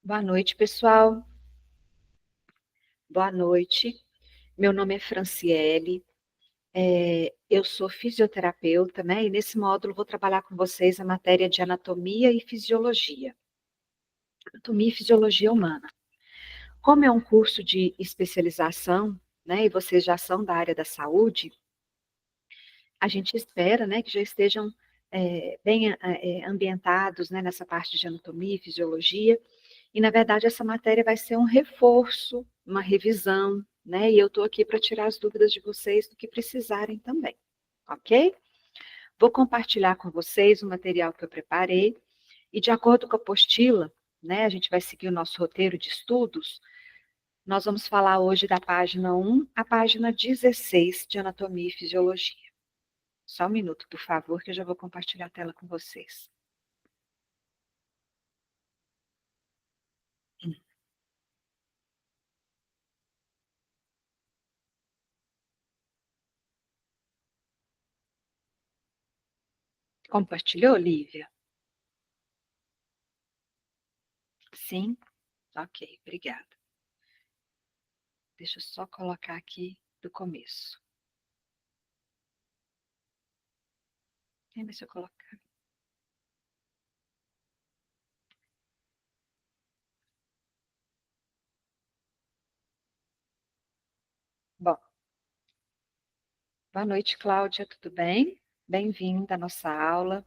Boa noite, pessoal. Boa noite. Meu nome é Franciele. Eu sou fisioterapeuta, né? E nesse módulo vou trabalhar com vocês a matéria de anatomia e fisiologia. Anatomia e fisiologia humana. Como é um curso de especialização, né? E vocês já são da área da saúde, a gente espera, né, que já estejam bem ambientados, né, nessa parte de anatomia e fisiologia. E, na verdade, essa matéria vai ser um reforço, uma revisão, né? E eu estou aqui para tirar as dúvidas de vocês do que precisarem também, ok? Vou compartilhar com vocês o material que eu preparei e, de acordo com a apostila, né, a gente vai seguir o nosso roteiro de estudos. Nós vamos falar hoje da página 1 à página 16 de Anatomia e Fisiologia. Só um minuto, por favor, que eu já vou compartilhar a tela com vocês. Compartilhou, Lívia? Sim? Ok, obrigada. Deixa eu só colocar aqui do começo. Ver se eu colocar. Bom, boa noite, Cláudia, tudo bem? Bem-vinda à nossa aula.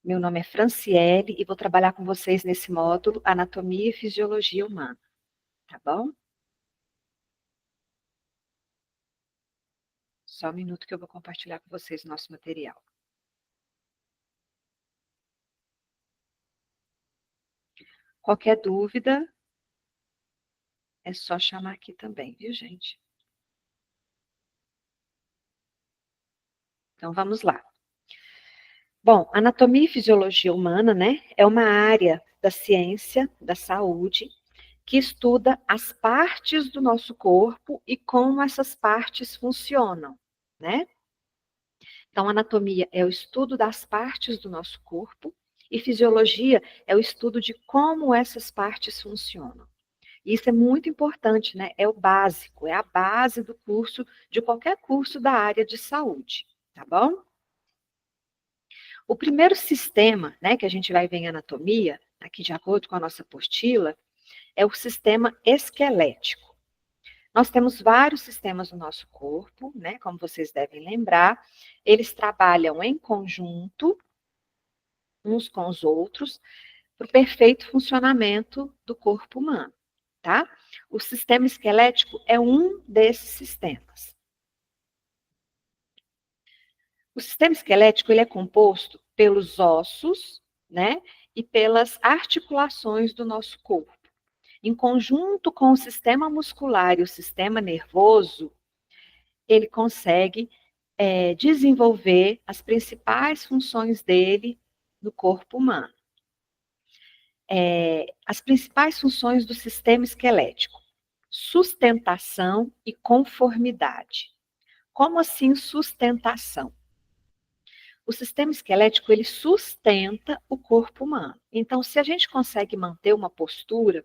Meu nome é Franciele e vou trabalhar com vocês nesse módulo Anatomia e Fisiologia Humana, tá bom? Só um minuto que eu vou compartilhar com vocês o nosso material. Qualquer dúvida, é só chamar aqui também, viu, gente? Então, vamos lá. Bom, anatomia e fisiologia humana, né, é uma área da ciência da saúde que estuda as partes do nosso corpo e como essas partes funcionam, né? Então, anatomia é o estudo das partes do nosso corpo e fisiologia é o estudo de como essas partes funcionam. Isso é muito importante, né? É o básico, é a base do curso, de qualquer curso da área de saúde, tá bom? O primeiro sistema, né, que a gente vai ver em anatomia, aqui de acordo com a nossa apostila, é o sistema esquelético. Nós temos vários sistemas no nosso corpo, né, como vocês devem lembrar, eles trabalham em conjunto, uns com os outros, para o perfeito funcionamento do corpo humano, tá? O sistema esquelético é um desses sistemas. O sistema esquelético ele é composto pelos ossos, né, e pelas articulações do nosso corpo. Em conjunto com o sistema muscular e o sistema nervoso, ele consegue desenvolver as principais funções dele no corpo humano. As principais funções do sistema esquelético: sustentação e conformidade. Como assim sustentação? O sistema esquelético ele sustenta o corpo humano. Então, se a gente consegue manter uma postura,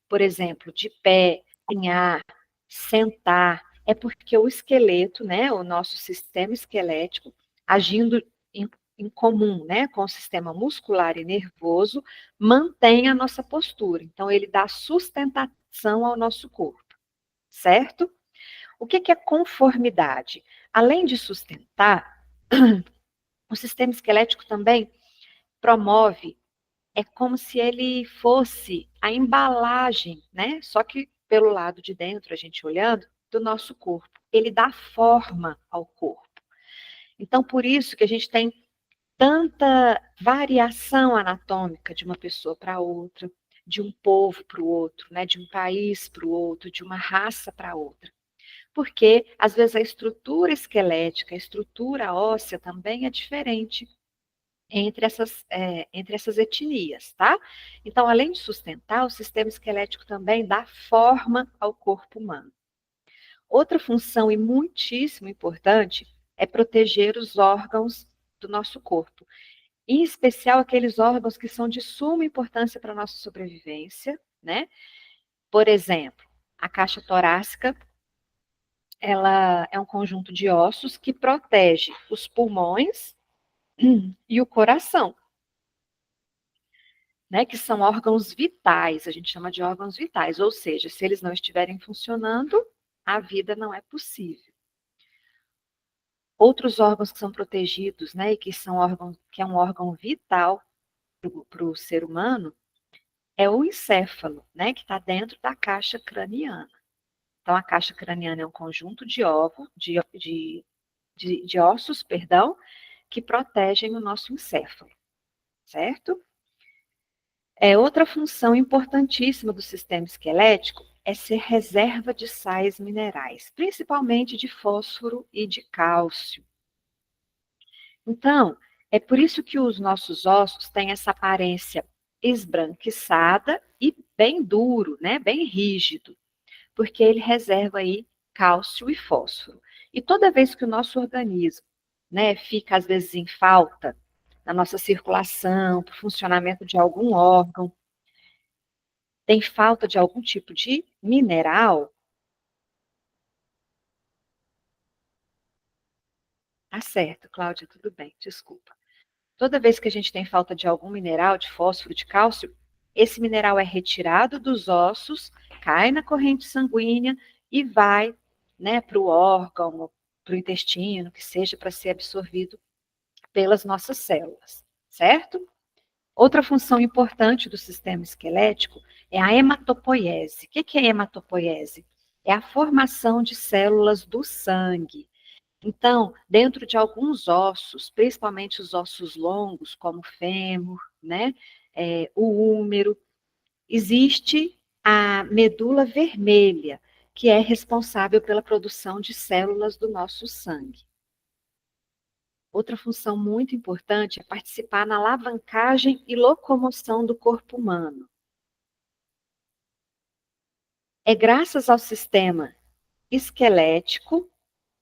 por exemplo, de pé, caminhar, sentar, é porque o esqueleto, né, o nosso sistema esquelético, agindo em comum, né, com o sistema muscular e nervoso, mantém a nossa postura. Então, ele dá sustentação ao nosso corpo, certo? O que é conformidade? Além de sustentar, o sistema esquelético também promove, é como se ele fosse a embalagem, né? Só que pelo lado de dentro, a gente olhando, do nosso corpo. Ele dá forma ao corpo. Então, por isso que a gente tem tanta variação anatômica de uma pessoa para outra, de um povo para o outro, né? De um país para o outro, de uma raça para outra. Porque, às vezes, a estrutura esquelética, a estrutura óssea também é diferente entre essas etnias, tá? Então, além de sustentar, o sistema esquelético também dá forma ao corpo humano. Outra função e muitíssimo importante é proteger os órgãos do nosso corpo. em especial aqueles órgãos que são de suma importância para a nossa sobrevivência, né? Por exemplo, a caixa torácica, ela é um conjunto de ossos que protege os pulmões e o coração, né? Que são órgãos vitais, a gente chama de órgãos vitais, ou seja, se eles não estiverem funcionando, a vida não é possível. Outros órgãos que são protegidos, né, e que são órgãos, que é um órgão vital para o ser humano, é o encéfalo, né, que está dentro da caixa craniana. Então, a caixa craniana é um conjunto de ovos, de ossos, perdão, que protegem o nosso encéfalo, certo? Outra função importantíssima do sistema esquelético é ser reserva de sais minerais, principalmente de fósforo e de cálcio. Então, é por isso que os nossos ossos têm essa aparência esbranquiçada e bem duro, né? Bem rígido, porque ele reserva aí cálcio e fósforo. E toda vez que o nosso organismo, né, fica às vezes em falta na nossa circulação, para o funcionamento de algum órgão, tem falta de algum tipo de mineral, tá certo, Cláudia, tudo bem, desculpa. Toda vez que a gente tem falta de algum mineral, de fósforo, de cálcio, esse mineral é retirado dos ossos, cai na corrente sanguínea e vai, né, para o órgão, para o intestino, que seja para ser absorvido pelas nossas células, certo? Outra função importante do sistema esquelético é a hematopoiese. O que é hematopoiese? É a formação de células do sangue. Então, dentro de alguns ossos, principalmente os ossos longos, como o fêmur, né, o úmero, existe a medula vermelha, que é responsável pela produção de células do nosso sangue. Outra função muito importante é participar na alavancagem e locomoção do corpo humano. É graças ao sistema esquelético,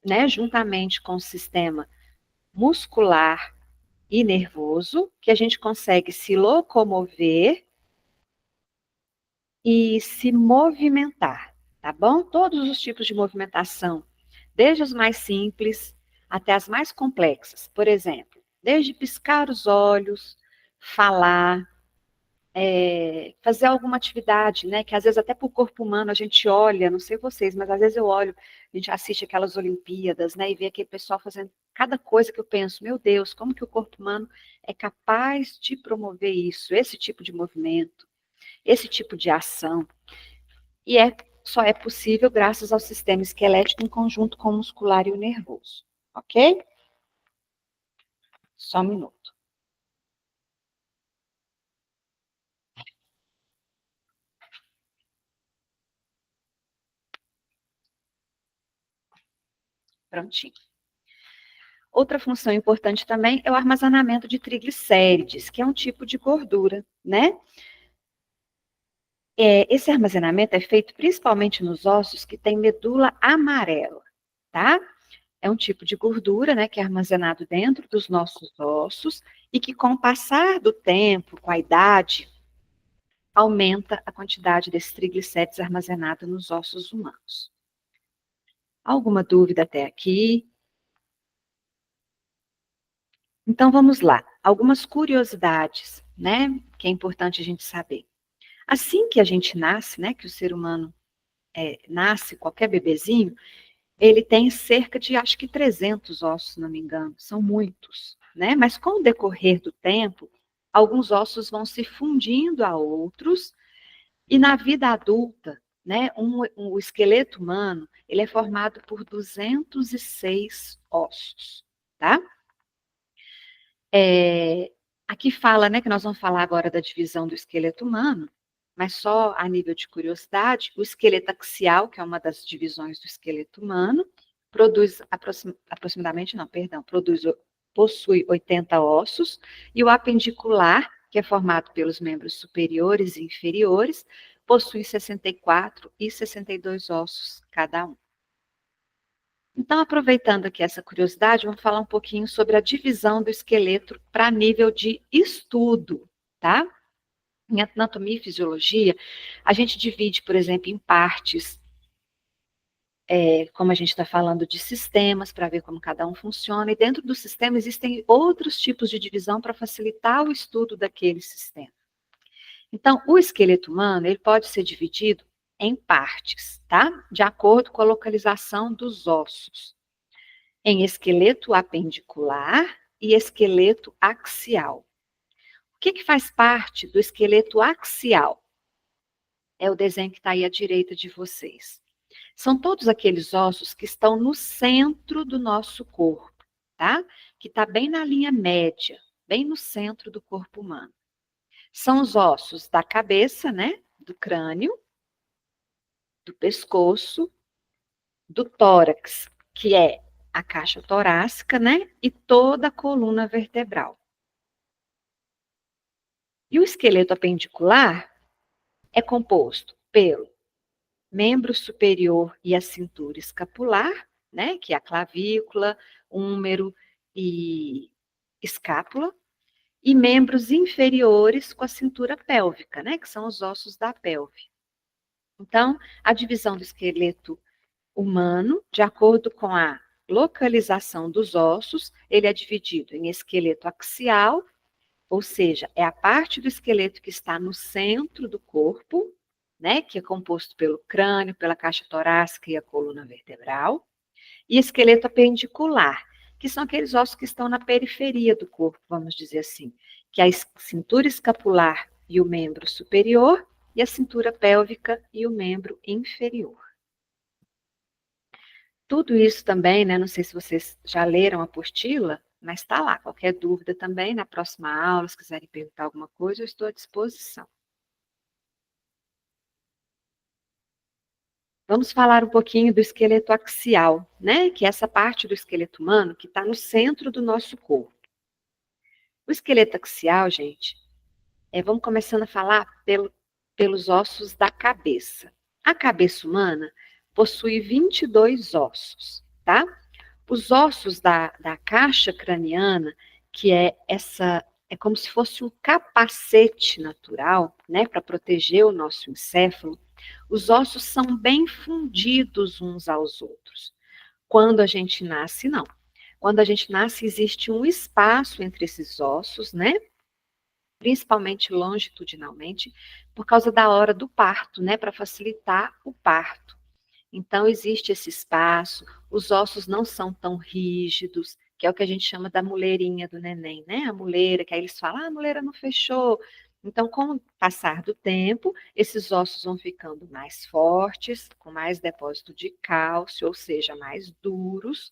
né, juntamente com o sistema muscular e nervoso, que a gente consegue se locomover e se movimentar, tá bom? Todos os tipos de movimentação, desde as mais simples até as mais complexas. Por exemplo, desde piscar os olhos, falar, fazer alguma atividade, né? Que às vezes até para o corpo humano a gente olha, não sei vocês, mas às vezes eu olho, a gente assiste aquelas Olimpíadas, né? E vê aquele pessoal fazendo cada coisa que eu penso, meu Deus, como que o corpo humano é capaz de promover isso, esse tipo de movimento, esse tipo de ação. E só é possível graças ao sistema esquelético em conjunto com o muscular e o nervoso, ok? Só um minuto. Prontinho. Outra função importante também é o armazenamento de triglicérides, que é um tipo de gordura, né? Esse armazenamento é feito principalmente nos ossos que têm medula amarela, tá? É um tipo de gordura, né, que é armazenado dentro dos nossos ossos e que, com o passar do tempo, com a idade, aumenta a quantidade desses triglicérides armazenados nos ossos humanos. Alguma dúvida até aqui? Então vamos lá. Algumas curiosidades, né, que é importante a gente saber. Assim que a gente nasce, né, que o ser humano nasce, qualquer bebezinho, ele tem cerca de, acho que 300 ossos, se não me engano, são muitos, né? Mas com o decorrer do tempo, alguns ossos vão se fundindo a outros, e na vida adulta, né, o esqueleto humano, ele é formado por 206 ossos, tá? Aqui fala, né, que nós vamos falar agora da divisão do esqueleto humano, mas só a nível de curiosidade, o esqueleto axial, que é uma das divisões do esqueleto humano, produz aproximadamente, não, perdão, possui 80 ossos, e o apendicular, que é formado pelos membros superiores e inferiores, possui 64 e 62 ossos cada um. Então, aproveitando aqui essa curiosidade, vamos falar um pouquinho sobre a divisão do esqueleto para nível de estudo, tá? Em anatomia e fisiologia, a gente divide, por exemplo, em partes, como a gente está falando de sistemas, para ver como cada um funciona, e dentro do sistema existem outros tipos de divisão para facilitar o estudo daquele sistema. Então, o esqueleto humano, ele pode ser dividido em partes, tá? De acordo com a localização dos ossos. Em esqueleto apendicular e esqueleto axial. O que faz parte do esqueleto axial? É o desenho que está aí à direita de vocês. São todos aqueles ossos que estão no centro do nosso corpo, tá? Que está bem na linha média, bem no centro do corpo humano. São os ossos da cabeça, né? Do crânio, do pescoço, do tórax, que é a caixa torácica, né? E toda a coluna vertebral. E o esqueleto apendicular é composto pelo membro superior e a cintura escapular, né? Que é a clavícula, húmero e escápula, e membros inferiores com a cintura pélvica, né? Que são os ossos da pelve. Então, a divisão do esqueleto humano, de acordo com a localização dos ossos, ele é dividido em esqueleto axial, ou seja, é a parte do esqueleto que está no centro do corpo, né, que é composto pelo crânio, pela caixa torácica e a coluna vertebral, e esqueleto apendicular, que são aqueles ossos que estão na periferia do corpo, vamos dizer assim, que é a cintura escapular e o membro superior, e a cintura pélvica e o membro inferior. Tudo isso também, né? Não sei se vocês já leram a apostila, mas está lá. Qualquer dúvida também, na próxima aula, se quiserem perguntar alguma coisa, eu estou à disposição. Vamos falar um pouquinho do esqueleto axial, né? Que é essa parte do esqueleto humano que está no centro do nosso corpo. O esqueleto axial, gente, vamos começando a falar pelos ossos da cabeça. A cabeça humana possui 22 ossos, tá? Os ossos da caixa craniana, que é como se fosse um capacete natural, né, para proteger o nosso encéfalo, os ossos são bem fundidos uns aos outros. Quando a gente nasce, não. Quando a gente nasce, existe um espaço entre esses ossos, né, principalmente longitudinalmente, por causa da hora do parto, né, para facilitar o parto. Então, existe esse espaço, os ossos não são tão rígidos, que é o que a gente chama da muleirinha do neném, né? A muleira, que aí eles falam, a muleira não fechou. Então, com o passar do tempo, esses ossos vão ficando mais fortes, com mais depósito de cálcio, ou seja, mais duros,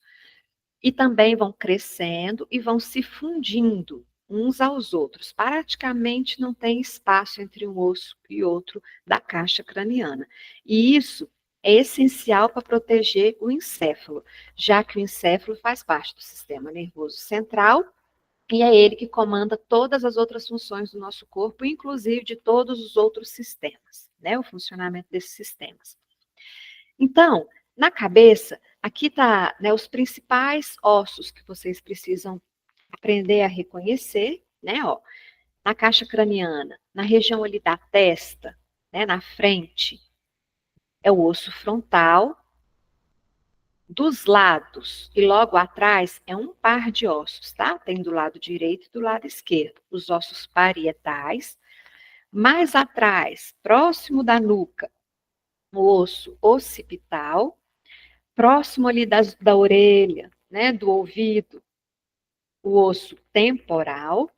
e também vão crescendo e vão se fundindo uns aos outros. Praticamente não tem espaço entre um osso e outro da caixa craniana. E isso é essencial para proteger o encéfalo, já que o encéfalo faz parte do sistema nervoso central e é ele que comanda todas as outras funções do nosso corpo, inclusive de todos os outros sistemas, né? O funcionamento desses sistemas. Então, na cabeça, aqui está, né, os principais ossos que vocês precisam aprender a reconhecer, né? Ó, na caixa craniana, na região ali da testa, né, na frente, é o osso frontal. Dos lados e logo atrás é um par de ossos, tá? Tem do lado direito e do lado esquerdo, os ossos parietais. Mais atrás, próximo da nuca, o osso occipital. Próximo ali da orelha, né, do ouvido, o osso temporal.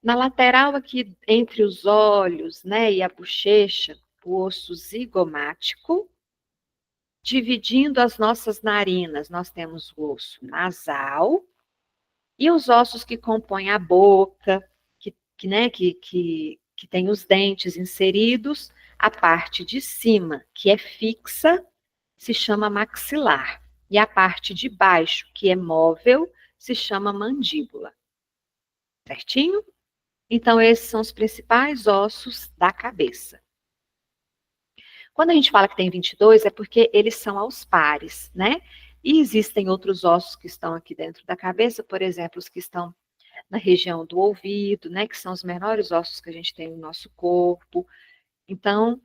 Na lateral aqui, entre os olhos, né, e a bochecha, o osso zigomático. Dividindo as nossas narinas, nós temos o osso nasal e os ossos que compõem a boca, que tem os dentes inseridos, a parte de cima, que é fixa, se chama maxilar. E a parte de baixo, que é móvel, se chama mandíbula. Certinho? Então, esses são os principais ossos da cabeça. Quando a gente fala que tem 22, é porque eles são aos pares, né? E existem outros ossos que estão aqui dentro da cabeça, por exemplo, os que estão na região do ouvido, né? Que são os menores ossos que a gente tem no nosso corpo. Então,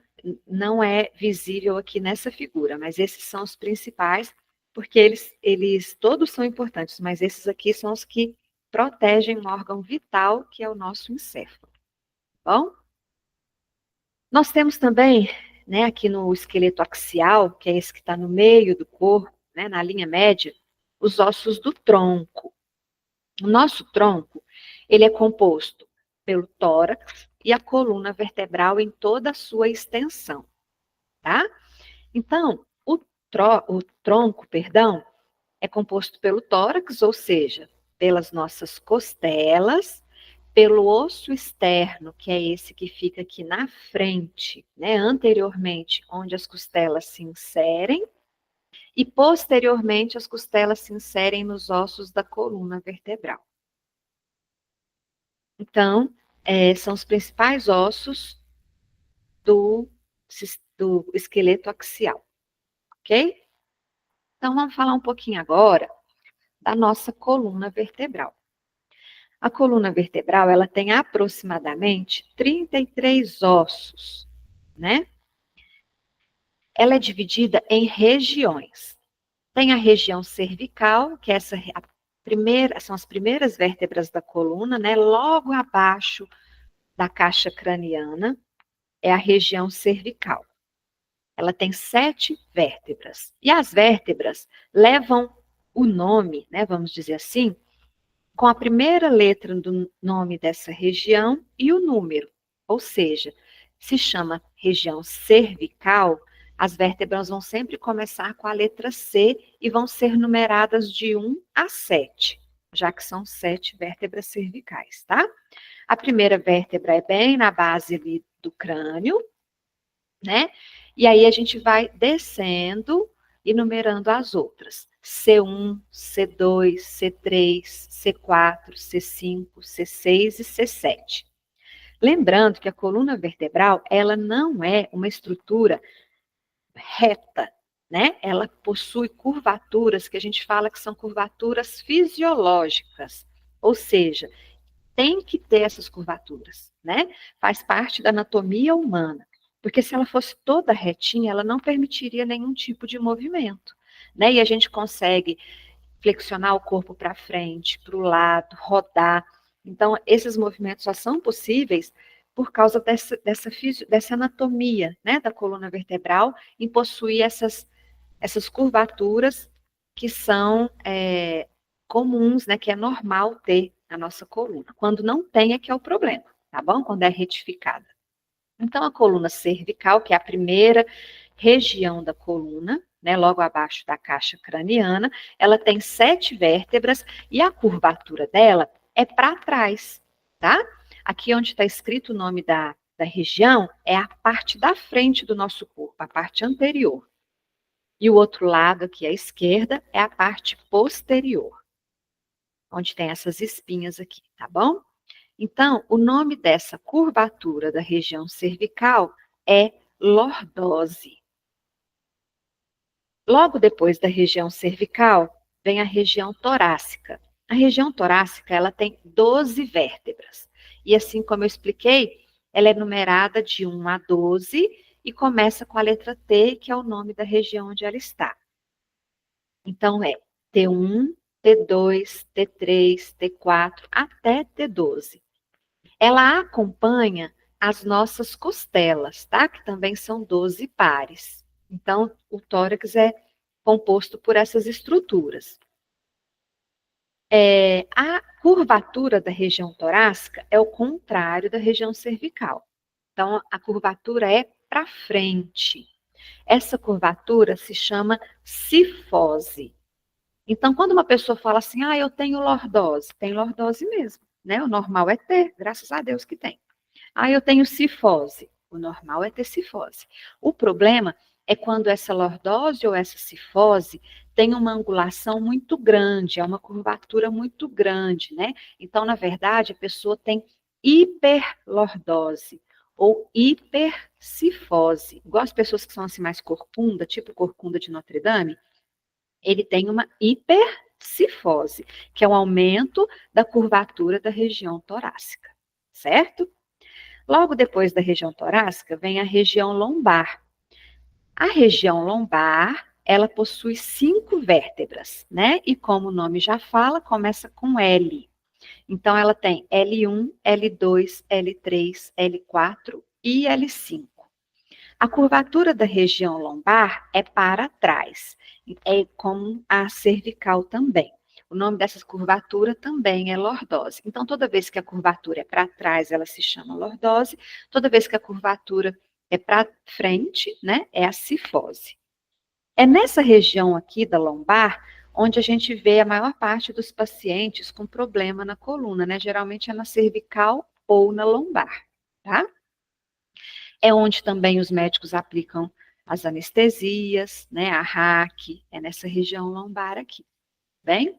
não é visível aqui nessa figura, mas esses são os principais, porque eles todos são importantes, mas esses aqui são os que protegem um órgão vital, que é o nosso encéfalo. Bom? Nós temos também, né, aqui no esqueleto axial, que é esse que está no meio do corpo, né, na linha média, os ossos do tronco. O nosso tronco, ele é composto pelo tórax e a coluna vertebral em toda a sua extensão, tá? Então, o tronco, perdão, é composto pelo tórax, ou seja, pelas nossas costelas, pelo osso externo, que é esse que fica aqui na frente, né, anteriormente, onde as costelas se inserem, e posteriormente as costelas se inserem nos ossos da coluna vertebral. Então, são os principais ossos do, do esqueleto axial, ok? Então, vamos falar um pouquinho agora da nossa coluna vertebral. A coluna vertebral, ela tem aproximadamente 33 ossos, né? Ela é dividida em regiões. Tem a região cervical, que são as primeiras vértebras da coluna, né? Logo abaixo da caixa craniana, é a região cervical. Ela tem 7 vértebras. E as vértebras levam o nome, né, vamos dizer assim, com a primeira letra do nome dessa região e o número. Ou seja, se chama região cervical, as vértebras vão sempre começar com a letra C e vão ser numeradas de 1 a 7, já que são 7 vértebras cervicais, tá? A primeira vértebra é bem na base ali do crânio, né? E aí a gente vai descendo e numerando as outras. C1, C2, C3, C4, C5, C6 e C7. Lembrando que a coluna vertebral, ela não é uma estrutura reta, né? Ela possui curvaturas que a gente fala que são curvaturas fisiológicas, ou seja, tem que ter essas curvaturas, né? Faz parte da anatomia humana. Porque se ela fosse toda retinha, ela não permitiria nenhum tipo de movimento, né? E a gente consegue flexionar o corpo para frente, para o lado, rodar. Então, esses movimentos só são possíveis por causa dessa anatomia, né, da coluna vertebral, em possuir essas curvaturas que são comuns, né, que é normal ter na nossa coluna. Quando não tem é que é o problema, tá bom? Quando é retificada. Então, a coluna cervical, que é a primeira região da coluna, né, logo abaixo da caixa craniana, ela tem 7 vértebras e a curvatura dela é para trás, tá? Aqui onde está escrito o nome da região é a parte da frente do nosso corpo, a parte anterior. E o outro lado, aqui à esquerda, é a parte posterior, onde tem essas espinhas aqui, tá bom? Então, o nome dessa curvatura da região cervical é lordose. Logo depois da região cervical, vem a região torácica. A região torácica, ela tem 12 vértebras. E assim como eu expliquei, ela é numerada de 1 a 12 e começa com a letra T, que é o nome da região onde ela está. Então, é T1, T2, T3, T4, até T12. Ela acompanha as nossas costelas, tá? Que também são 12 pares. Então, o tórax é composto por essas estruturas. A curvatura da região torácica é o contrário da região cervical. Então, a curvatura é para frente. Essa curvatura se chama cifose. Então, quando uma pessoa fala assim, eu tenho lordose, tem lordose mesmo, né? O normal é ter, graças a Deus que tem. Eu tenho cifose. O normal é ter cifose. O problema é quando essa lordose ou essa cifose tem uma angulação muito grande, é uma curvatura muito grande, né? Então, na verdade, a pessoa tem hiperlordose ou hipercifose. Igual as pessoas que são assim mais corcunda, tipo corcunda de Notre Dame, ele tem uma hipercifose, que é um aumento da curvatura da região torácica, certo? Logo depois da região torácica vem a região lombar. A região lombar, ela possui 5 vértebras, né? E como o nome já fala, começa com L. Então, ela tem L1, L2, L3, L4 e L5. A curvatura da região lombar é para trás, é como a cervical também. O nome dessa curvatura também é lordose. Então, toda vez que a curvatura é para trás, ela se chama lordose. Toda vez que a curvatura é para frente, né, é a cifose. É nessa região aqui da lombar onde a gente vê a maior parte dos pacientes com problema na coluna, né? Geralmente é na cervical ou na lombar, tá? É onde também os médicos aplicam as anestesias, né? A RAC, é nessa região lombar aqui, bem?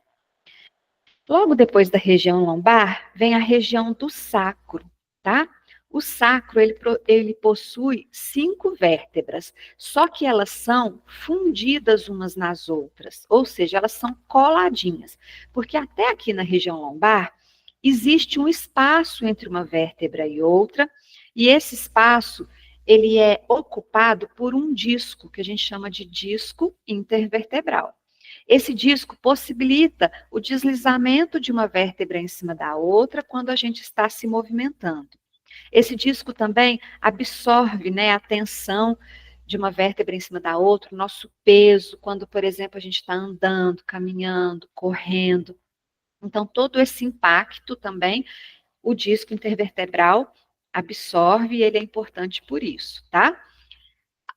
Logo depois da região lombar, vem a região do sacro, tá? O sacro, ele possui 5 vértebras, só que elas são fundidas umas nas outras, ou seja, elas são coladinhas, porque até aqui na região lombar, existe um espaço entre uma vértebra e outra, e esse espaço, ele é ocupado por um disco, que a gente chama de disco intervertebral. Esse disco possibilita o deslizamento de uma vértebra em cima da outra quando a gente está se movimentando. Esse disco também absorve, né, a tensão de uma vértebra em cima da outra, o nosso peso, quando, por exemplo, a gente está andando, caminhando, correndo. Então, todo esse impacto também, o disco intervertebral absorve e ele é importante por isso, tá?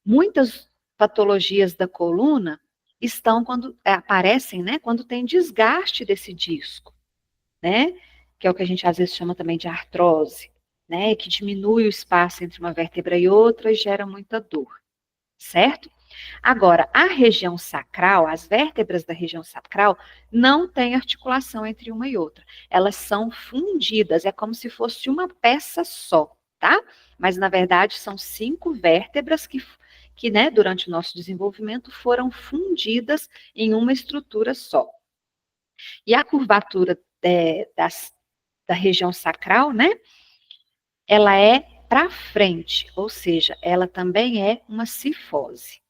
Muitas patologias da coluna estão quando aparecem, né, quando tem desgaste desse disco, né, que é o que a gente às vezes chama também de artrose, né, que diminui o espaço entre uma vértebra e outra e gera muita dor, certo? Agora, a região sacral, as vértebras da região sacral não têm articulação entre uma e outra. Elas são fundidas, é como se fosse uma peça só, tá? Mas, na verdade, são 5 vértebras que né, durante o nosso desenvolvimento, foram fundidas em uma estrutura só. E a curvatura da região sacral, né, ela é para frente, ou seja, ela também é uma cifose.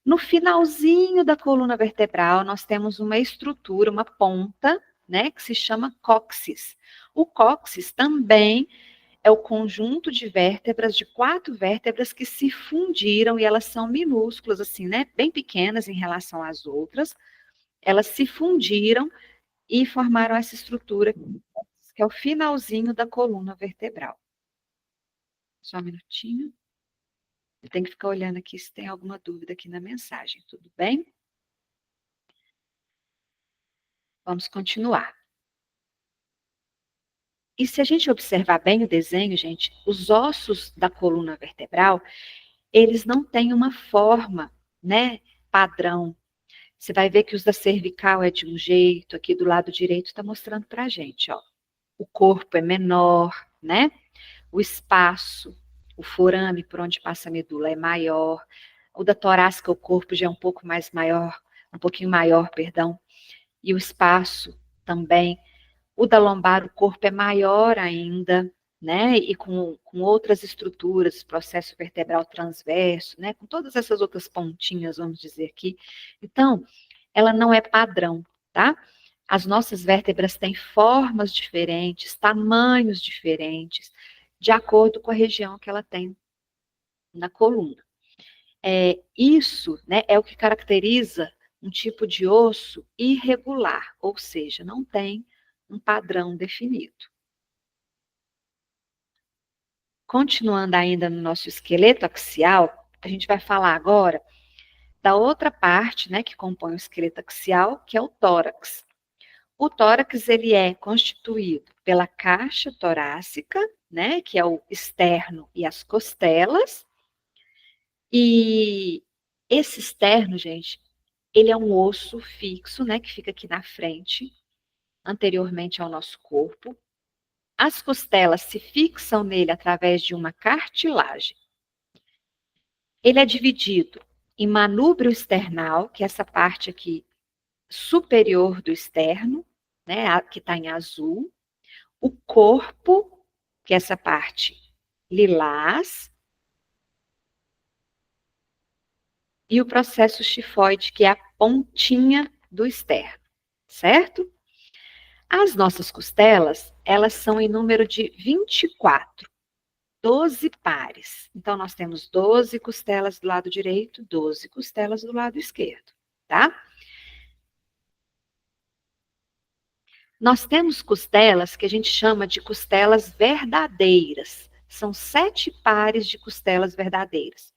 No finalzinho da coluna vertebral, nós temos uma estrutura, uma ponta, né, que se chama cóccix. O cóccix também é o conjunto de vértebras, de 4 vértebras que se fundiram e elas são minúsculas, assim, né, bem pequenas em relação às outras. Elas se fundiram e formaram essa estrutura, que é o finalzinho da coluna vertebral. Só um minutinho. Eu tenho que ficar olhando aqui se tem alguma dúvida aqui na mensagem, tudo bem? Vamos continuar. E se a gente observar bem o desenho, gente, os ossos da coluna vertebral, eles não têm uma forma, né, padrão. Você vai ver que os da cervical é de um jeito, aqui do lado direito está mostrando para a gente, ó. O corpo é menor, né? O espaço, o forame por onde passa a medula é maior. O da torácica, o corpo já é um pouco mais maior, um pouquinho maior, perdão. E o espaço também. O da lombar, o corpo é maior ainda, né? E com outras estruturas, processo vertebral transverso, né? Com todas essas outras pontinhas, vamos dizer aqui. Então, ela não é padrão, tá? As nossas vértebras têm formas diferentes, tamanhos diferentes, de acordo com a região que ela tem na coluna. Isso, né, é o que caracteriza um tipo de osso irregular, ou seja, não tem um padrão definido. Continuando ainda no nosso esqueleto axial, a gente vai falar agora da outra parte, né, que compõe o esqueleto axial, que é o tórax. O tórax, ele é constituído pela caixa torácica, né, que é o externo e as costelas. E esse externo, gente, ele é um osso fixo, né, que fica aqui na frente, anteriormente ao nosso corpo. As costelas se fixam nele através de uma cartilagem. Ele é dividido em manúbrio external, que é essa parte aqui superior do externo, né, que está em azul, o corpo, que é essa parte lilás, e o processo tifoide, que é a pontinha do externo, certo? As nossas costelas, elas são em número de 24, 12 pares. Então, nós temos 12 costelas do lado direito, 12 costelas do lado esquerdo, tá? Nós temos costelas que a gente chama de costelas verdadeiras. São 7 pares de costelas verdadeiras.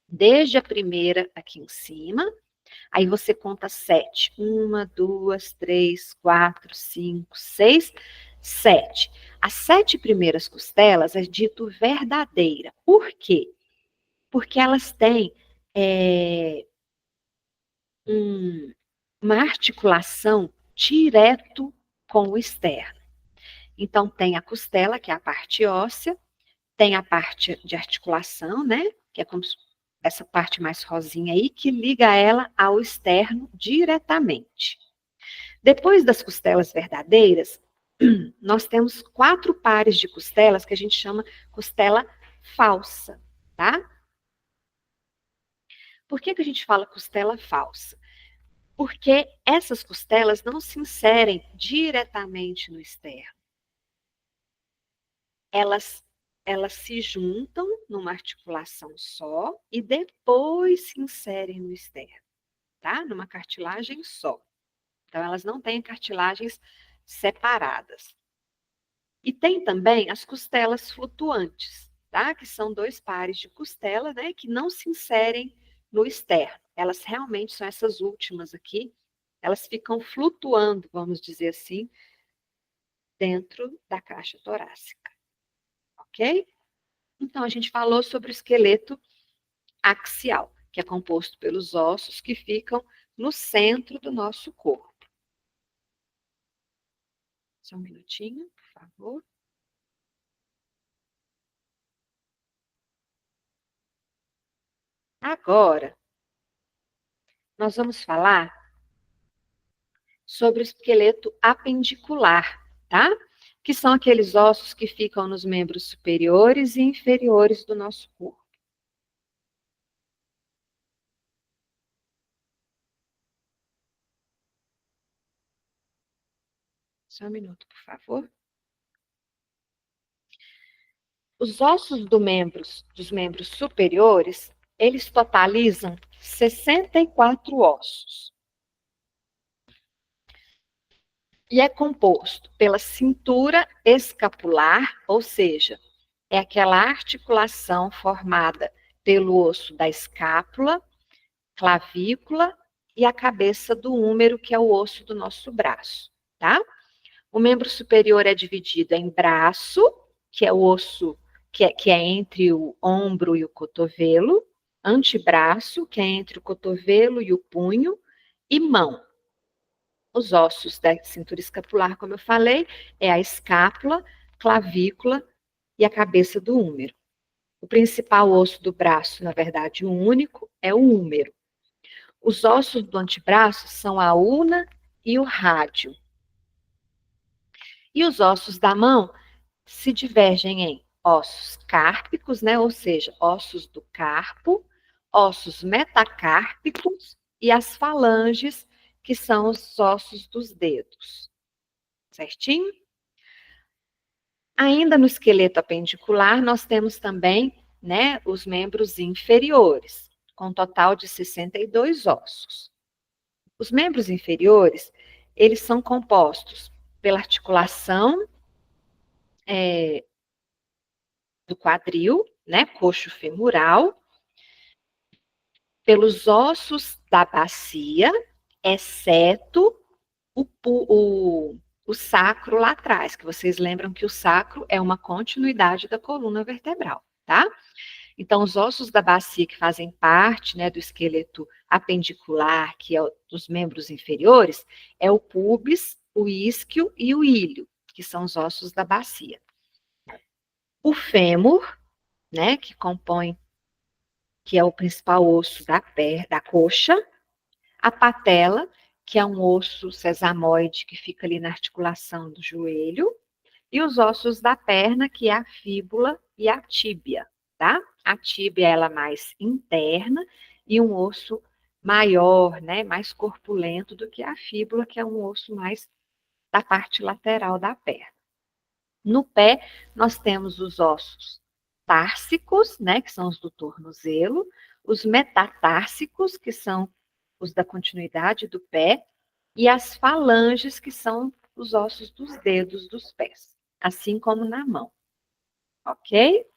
Desde a primeira aqui em cima, aí você conta 7. 1, 2, 3, 4, 5, 6, 7. As 7 primeiras costelas é dito verdadeira. Por quê? Porque elas têm uma articulação direto com o externo. Então, tem a costela, que é a parte óssea, tem a parte de articulação, né? Que é como essa parte mais rosinha aí, que liga ela ao externo diretamente. Depois das costelas verdadeiras, nós temos 4 pares de costelas que a gente chama costela falsa, tá? Por que a gente fala costela falsa? Porque essas costelas não se inserem diretamente no externo. Elas se juntam numa articulação só e depois se inserem no externo, tá? Numa cartilagem só. Então, elas não têm cartilagens separadas. E tem também as costelas flutuantes, tá? Que são 2 pares de costela, né? Que não se inserem no externo. Elas realmente são essas últimas aqui. Elas ficam flutuando, vamos dizer assim, dentro da caixa torácica. Ok? Então, a gente falou sobre o esqueleto axial, que é composto pelos ossos que ficam no centro do nosso corpo. Só um minutinho, por favor. Agora, nós vamos falar sobre o esqueleto apendicular, tá? Que são aqueles ossos que ficam nos membros superiores e inferiores do nosso corpo. Só um minuto, por favor. Os ossos dos membros superiores, eles totalizam 64 ossos. E é composto pela cintura escapular, ou seja, é aquela articulação formada pelo osso da escápula, clavícula e a cabeça do húmero, que é o osso do nosso braço, tá? O membro superior é dividido em braço, que é o osso que é entre o ombro e o cotovelo, antebraço, que é entre o cotovelo e o punho, e mão. Os ossos da cintura escapular, como eu falei, é a escápula, clavícula e a cabeça do húmero. O principal osso do braço, na verdade, o único, é o húmero. Os ossos do antebraço são a una e o rádio. E os ossos da mão se divergem em ossos cárpicos, né, ou seja, ossos do carpo, ossos metacárpicos e as falanges, que são os ossos dos dedos. Certinho? Ainda no esqueleto apendicular, nós temos também, né, os membros inferiores, com um total de 62 ossos. Os membros inferiores, eles são compostos pela articulação do quadril, né, coxo femoral, pelos ossos da bacia, exceto o sacro lá atrás, que vocês lembram que o sacro é uma continuidade da coluna vertebral, tá? Então, os ossos da bacia que fazem parte, né, do esqueleto apendicular, que é dos membros inferiores, é o púbis, o isquio e o ilho. que são os ossos da bacia. O fêmur, né, que é o principal osso da coxa. A patela, que é um osso sesamoide que fica ali na articulação do joelho. E os ossos da perna, que é a fíbula e a tíbia, tá? A tíbia, ela é mais interna e um osso maior, né, mais corpulento do que a fíbula, que é um osso mais da parte lateral da perna. No pé, nós temos os ossos társicos, né, que são os do tornozelo, os metatársicos, que são os da continuidade do pé, e as falanges, que são os ossos dos dedos dos pés, assim como na mão, ok?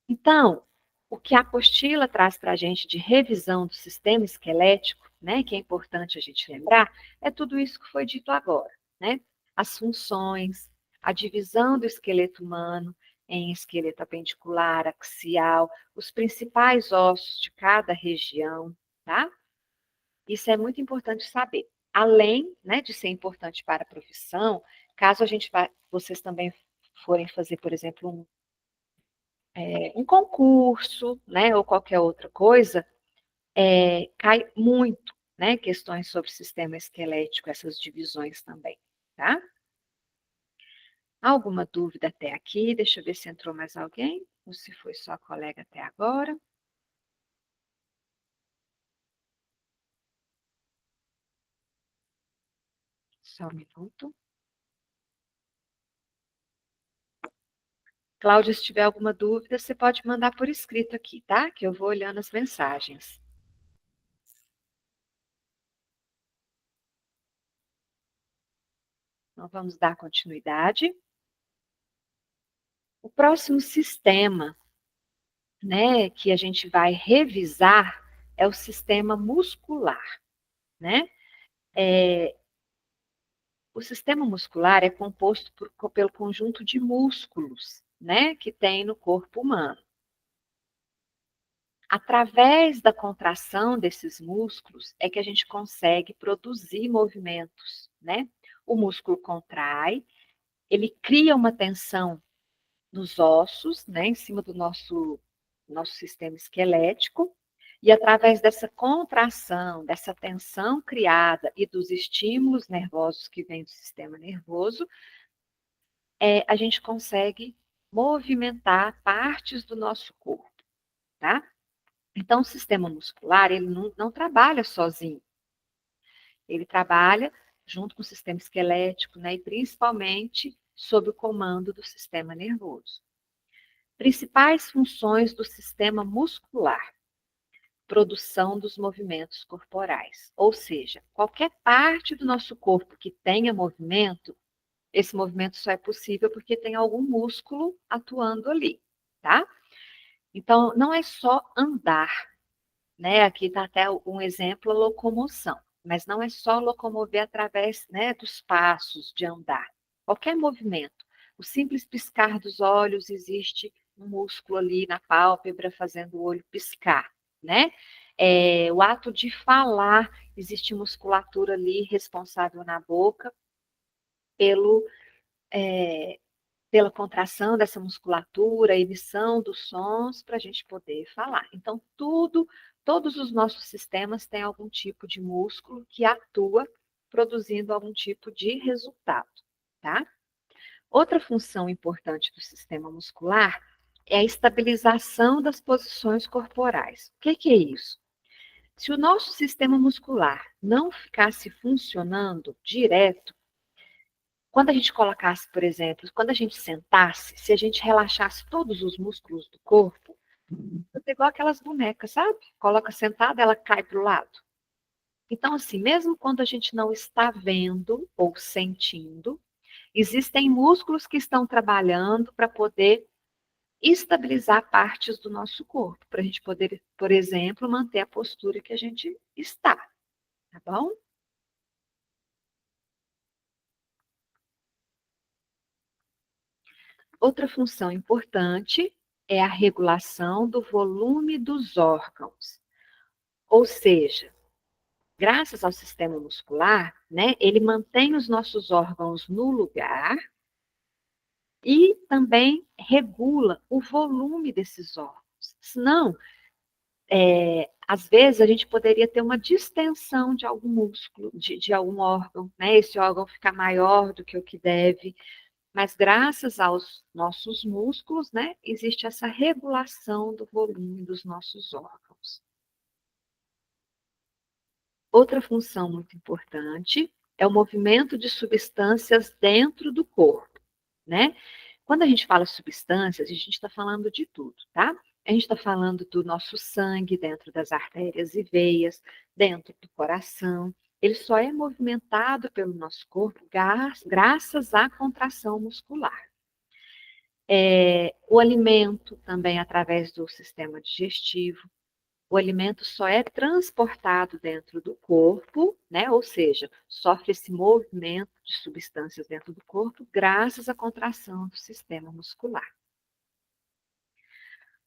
Então, o que a apostila traz para a gente de revisão do sistema esquelético, né, que é importante a gente lembrar, é tudo isso que foi dito agora, né? As funções, a divisão do esqueleto humano em esqueleto apendicular, axial, os principais ossos de cada região, tá? Isso é muito importante saber. Além, né, de ser importante para a profissão, caso vocês também forem fazer, por exemplo, um concurso, né, ou qualquer outra coisa, cai muito, né, questões sobre sistema esquelético, essas divisões também, tá? Alguma dúvida até aqui? Deixa eu ver se entrou mais alguém, ou se foi só a colega até agora. Só um minuto. Cláudia, se tiver alguma dúvida, você pode mandar por escrito aqui, tá? Que eu vou olhando as mensagens. Então, vamos dar continuidade. O próximo sistema, né, que a gente vai revisar é o sistema muscular, né? O sistema muscular é composto pelo conjunto de músculos, né, que tem no corpo humano. Através da contração desses músculos é que a gente consegue produzir movimentos, né? O músculo contrai, ele cria uma tensão nos ossos, né, em cima do nosso sistema esquelético, e através dessa contração, dessa tensão criada e dos estímulos nervosos que vêm do sistema nervoso, a gente consegue movimentar partes do nosso corpo, tá? Então, o sistema muscular, ele não trabalha sozinho. Ele trabalha junto com o sistema esquelético, né? E principalmente sob o comando do sistema nervoso. Principais funções do sistema muscular: produção dos movimentos corporais. Ou seja, qualquer parte do nosso corpo que tenha movimento, esse movimento só é possível porque tem algum músculo atuando ali, tá? Então, não é só andar, né? Aqui está até um exemplo, a locomoção. Mas não é só locomover através, né, dos passos de andar. Qualquer movimento. O simples piscar dos olhos, existe um músculo ali na pálpebra fazendo o olho piscar, né? O ato de falar, existe musculatura ali responsável na boca pelo, é, pela contração dessa musculatura, a emissão dos sons para a gente poder falar. Então, todos os nossos sistemas têm algum tipo de músculo que atua produzindo algum tipo de resultado, tá? Outra função importante do sistema muscular é a estabilização das posições corporais. O que é isso? Se o nosso sistema muscular não ficasse funcionando direto, quando a gente colocasse, por exemplo, quando a gente sentasse, se a gente relaxasse todos os músculos do corpo, é igual aquelas bonecas, sabe? Coloca sentada, ela cai para o lado. Então, assim, mesmo quando a gente não está vendo ou sentindo, existem músculos que estão trabalhando para poder estabilizar partes do nosso corpo, para a gente poder, por exemplo, manter a postura que a gente está, tá bom? Outra função importante é a regulação do volume dos órgãos. Ou seja, Graças ao sistema muscular, né, ele mantém os nossos órgãos no lugar e também regula o volume desses órgãos. Senão, às vezes a gente poderia ter uma distensão de algum músculo, de algum órgão, né? Esse órgão ficar maior do que o que deve, mas graças aos nossos músculos, né, existe essa regulação do volume dos nossos órgãos. Outra função muito importante é o movimento de substâncias dentro do corpo, né? Quando a gente fala substâncias, a gente está falando de tudo, tá? A gente está falando do nosso sangue dentro das artérias e veias, dentro do coração. Ele só é movimentado pelo nosso corpo graças à contração muscular. O alimento também através do sistema digestivo. O alimento só é transportado dentro do corpo, né? Ou seja, sofre esse movimento de substâncias dentro do corpo graças à contração do sistema muscular.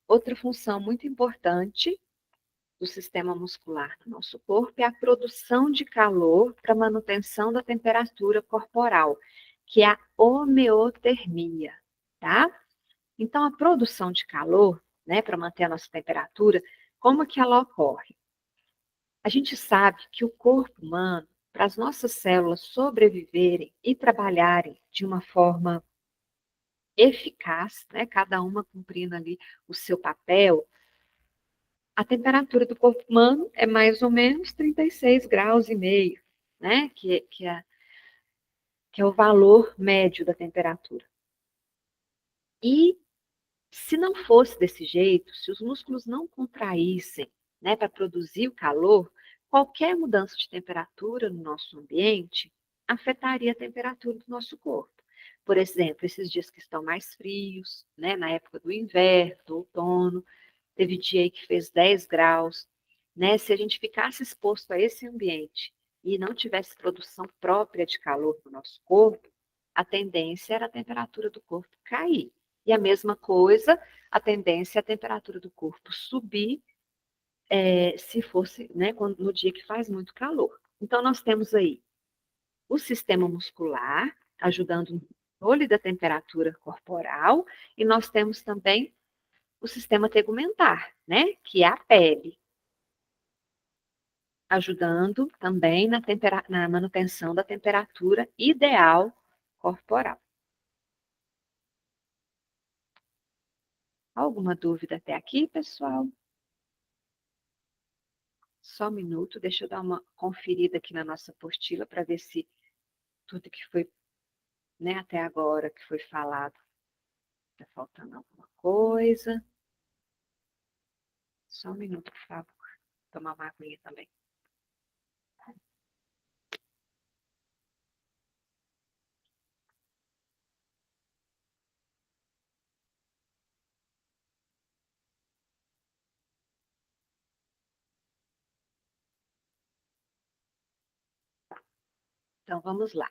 Outra função muito importante do sistema muscular do nosso corpo é a produção de calor para manutenção da temperatura corporal, que é a homeotermia, tá? Então, a produção de calor, né, para manter a nossa temperatura, como que ela ocorre? A gente sabe que o corpo humano, para as nossas células sobreviverem e trabalharem de uma forma eficaz, né, cada uma cumprindo ali o seu papel, a temperatura do corpo humano é mais ou menos 36 graus e meio, né, que é o valor médio da temperatura. E se não fosse desse jeito, se os músculos não contraíssem, né, para produzir o calor, qualquer mudança de temperatura no nosso ambiente afetaria a temperatura do nosso corpo. Por exemplo, esses dias que estão mais frios, né, na época do inverno, do outono, teve dia aí que fez 10 graus, né? Se a gente ficasse exposto a esse ambiente e não tivesse produção própria de calor no nosso corpo, a tendência era a temperatura do corpo cair. E a mesma coisa, a tendência é a temperatura do corpo subir, se fosse, né, no dia que faz muito calor. Então, nós temos aí o sistema muscular, ajudando no controle da temperatura corporal, e nós temos também o sistema tegumentar, né, que é a pele, ajudando também na manutenção da temperatura ideal corporal. Alguma dúvida até aqui, pessoal? Só um minuto, deixa eu dar uma conferida aqui na nossa apostila para ver se tudo que foi, né, até agora que foi falado, está faltando alguma coisa. Só um minuto, por favor. Tomar uma aguinha também. Então, vamos lá.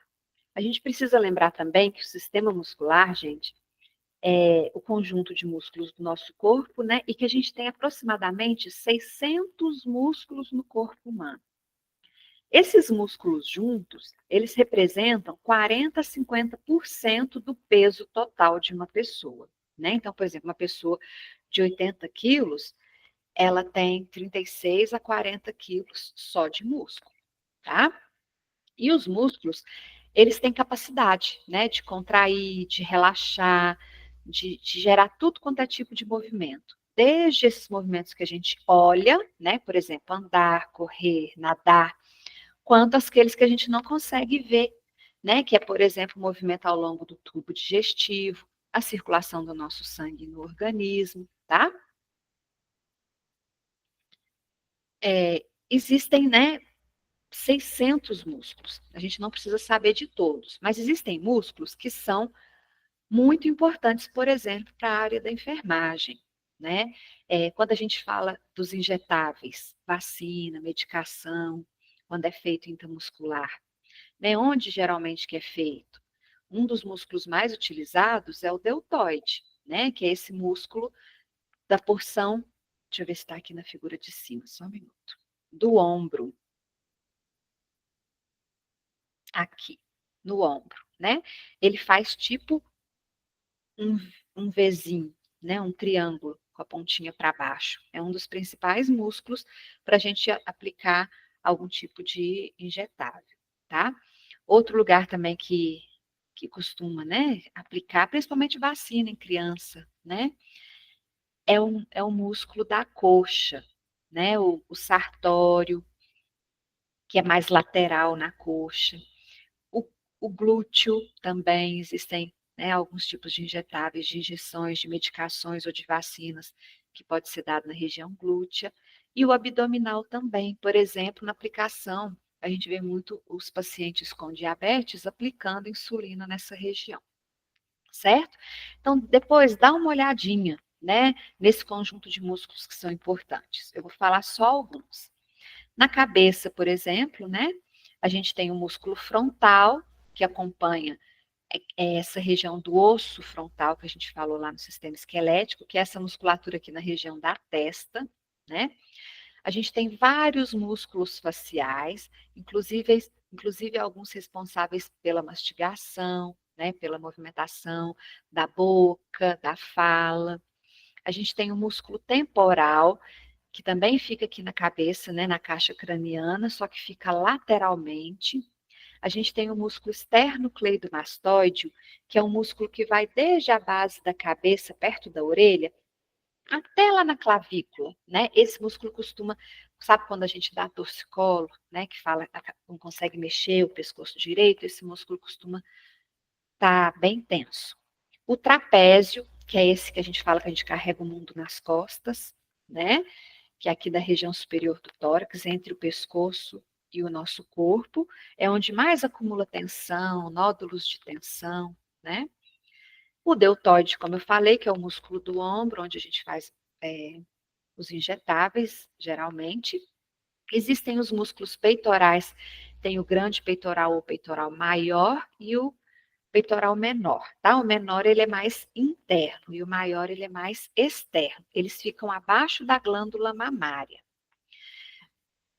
A gente precisa lembrar também que o sistema muscular, gente, é o conjunto de músculos do nosso corpo, né? E que a gente tem aproximadamente 600 músculos no corpo humano. Esses músculos juntos, eles representam 40 a 50% do peso total de uma pessoa, né? Então, por exemplo, uma pessoa de 80 quilos, ela tem 36 a 40 quilos só de músculo, tá? E os músculos, eles têm capacidade, né, de contrair, de relaxar, de gerar tudo quanto é tipo de movimento. Desde esses movimentos que a gente olha, né, por exemplo, andar, correr, nadar, quanto aqueles que a gente não consegue ver, né, que é, por exemplo, o movimento ao longo do tubo digestivo, a circulação do nosso sangue no organismo, tá? Existem, né, 600 músculos. A gente não precisa saber de todos, mas existem músculos que são muito importantes, por exemplo, para a área da enfermagem, né? Quando a gente fala dos injetáveis, vacina, medicação, quando é feito intramuscular, né? Onde geralmente que é feito? Um dos músculos mais utilizados é o deltoide, né? Que é esse músculo da porção, deixa eu ver se está aqui na figura de cima, só um minuto, do ombro. aqui no ombro, né? Ele faz tipo um, um Vzinho, né? Um triângulo com a pontinha para baixo. É um dos principais músculos para a gente aplicar algum tipo de injetável, tá? Outro lugar também que costuma, né, aplicar, principalmente vacina em criança, né? É o músculo da coxa, né? O sartório, que é mais lateral na coxa. O, o glúteo também existem, né, alguns tipos de injetáveis, de injeções, de medicações ou de vacinas que pode ser dado na região glútea. E o abdominal também, por exemplo, na aplicação, a gente vê muito os pacientes com diabetes aplicando insulina nessa região, certo? Então, depois dá uma olhadinha, né, nesse conjunto de músculos que são importantes. Eu vou falar só alguns. Na cabeça, por exemplo, né, a gente tem o músculo frontal, que acompanha essa região do osso frontal, que a gente falou lá no sistema esquelético, que é essa musculatura aqui na região da testa, né? A gente tem vários músculos faciais, inclusive alguns responsáveis pela mastigação, né, pela movimentação da boca, da fala. A gente tem o músculo temporal, que também fica aqui na cabeça, né, na caixa craniana, só que fica lateralmente. A gente tem o músculo esternocleidomastoide, que é um músculo que vai desde a base da cabeça, perto da orelha, até lá na clavícula, né? Esse músculo costuma, sabe quando a gente dá torcicolo, né, que fala não consegue mexer o pescoço direito, esse músculo costuma estar bem tenso. O trapézio, que é esse que a gente fala que a gente carrega o mundo nas costas, né? Que é aqui da região superior do tórax, entre o pescoço e o nosso corpo, é onde mais acumula tensão, nódulos de tensão, né? O deltoide, como eu falei, que é o músculo do ombro, onde a gente faz os injetáveis, geralmente. Existem os músculos peitorais, tem o grande peitoral ou peitoral maior e o peitoral menor, tá? O menor ele é mais interno e o maior ele é mais externo. Eles ficam abaixo da glândula mamária.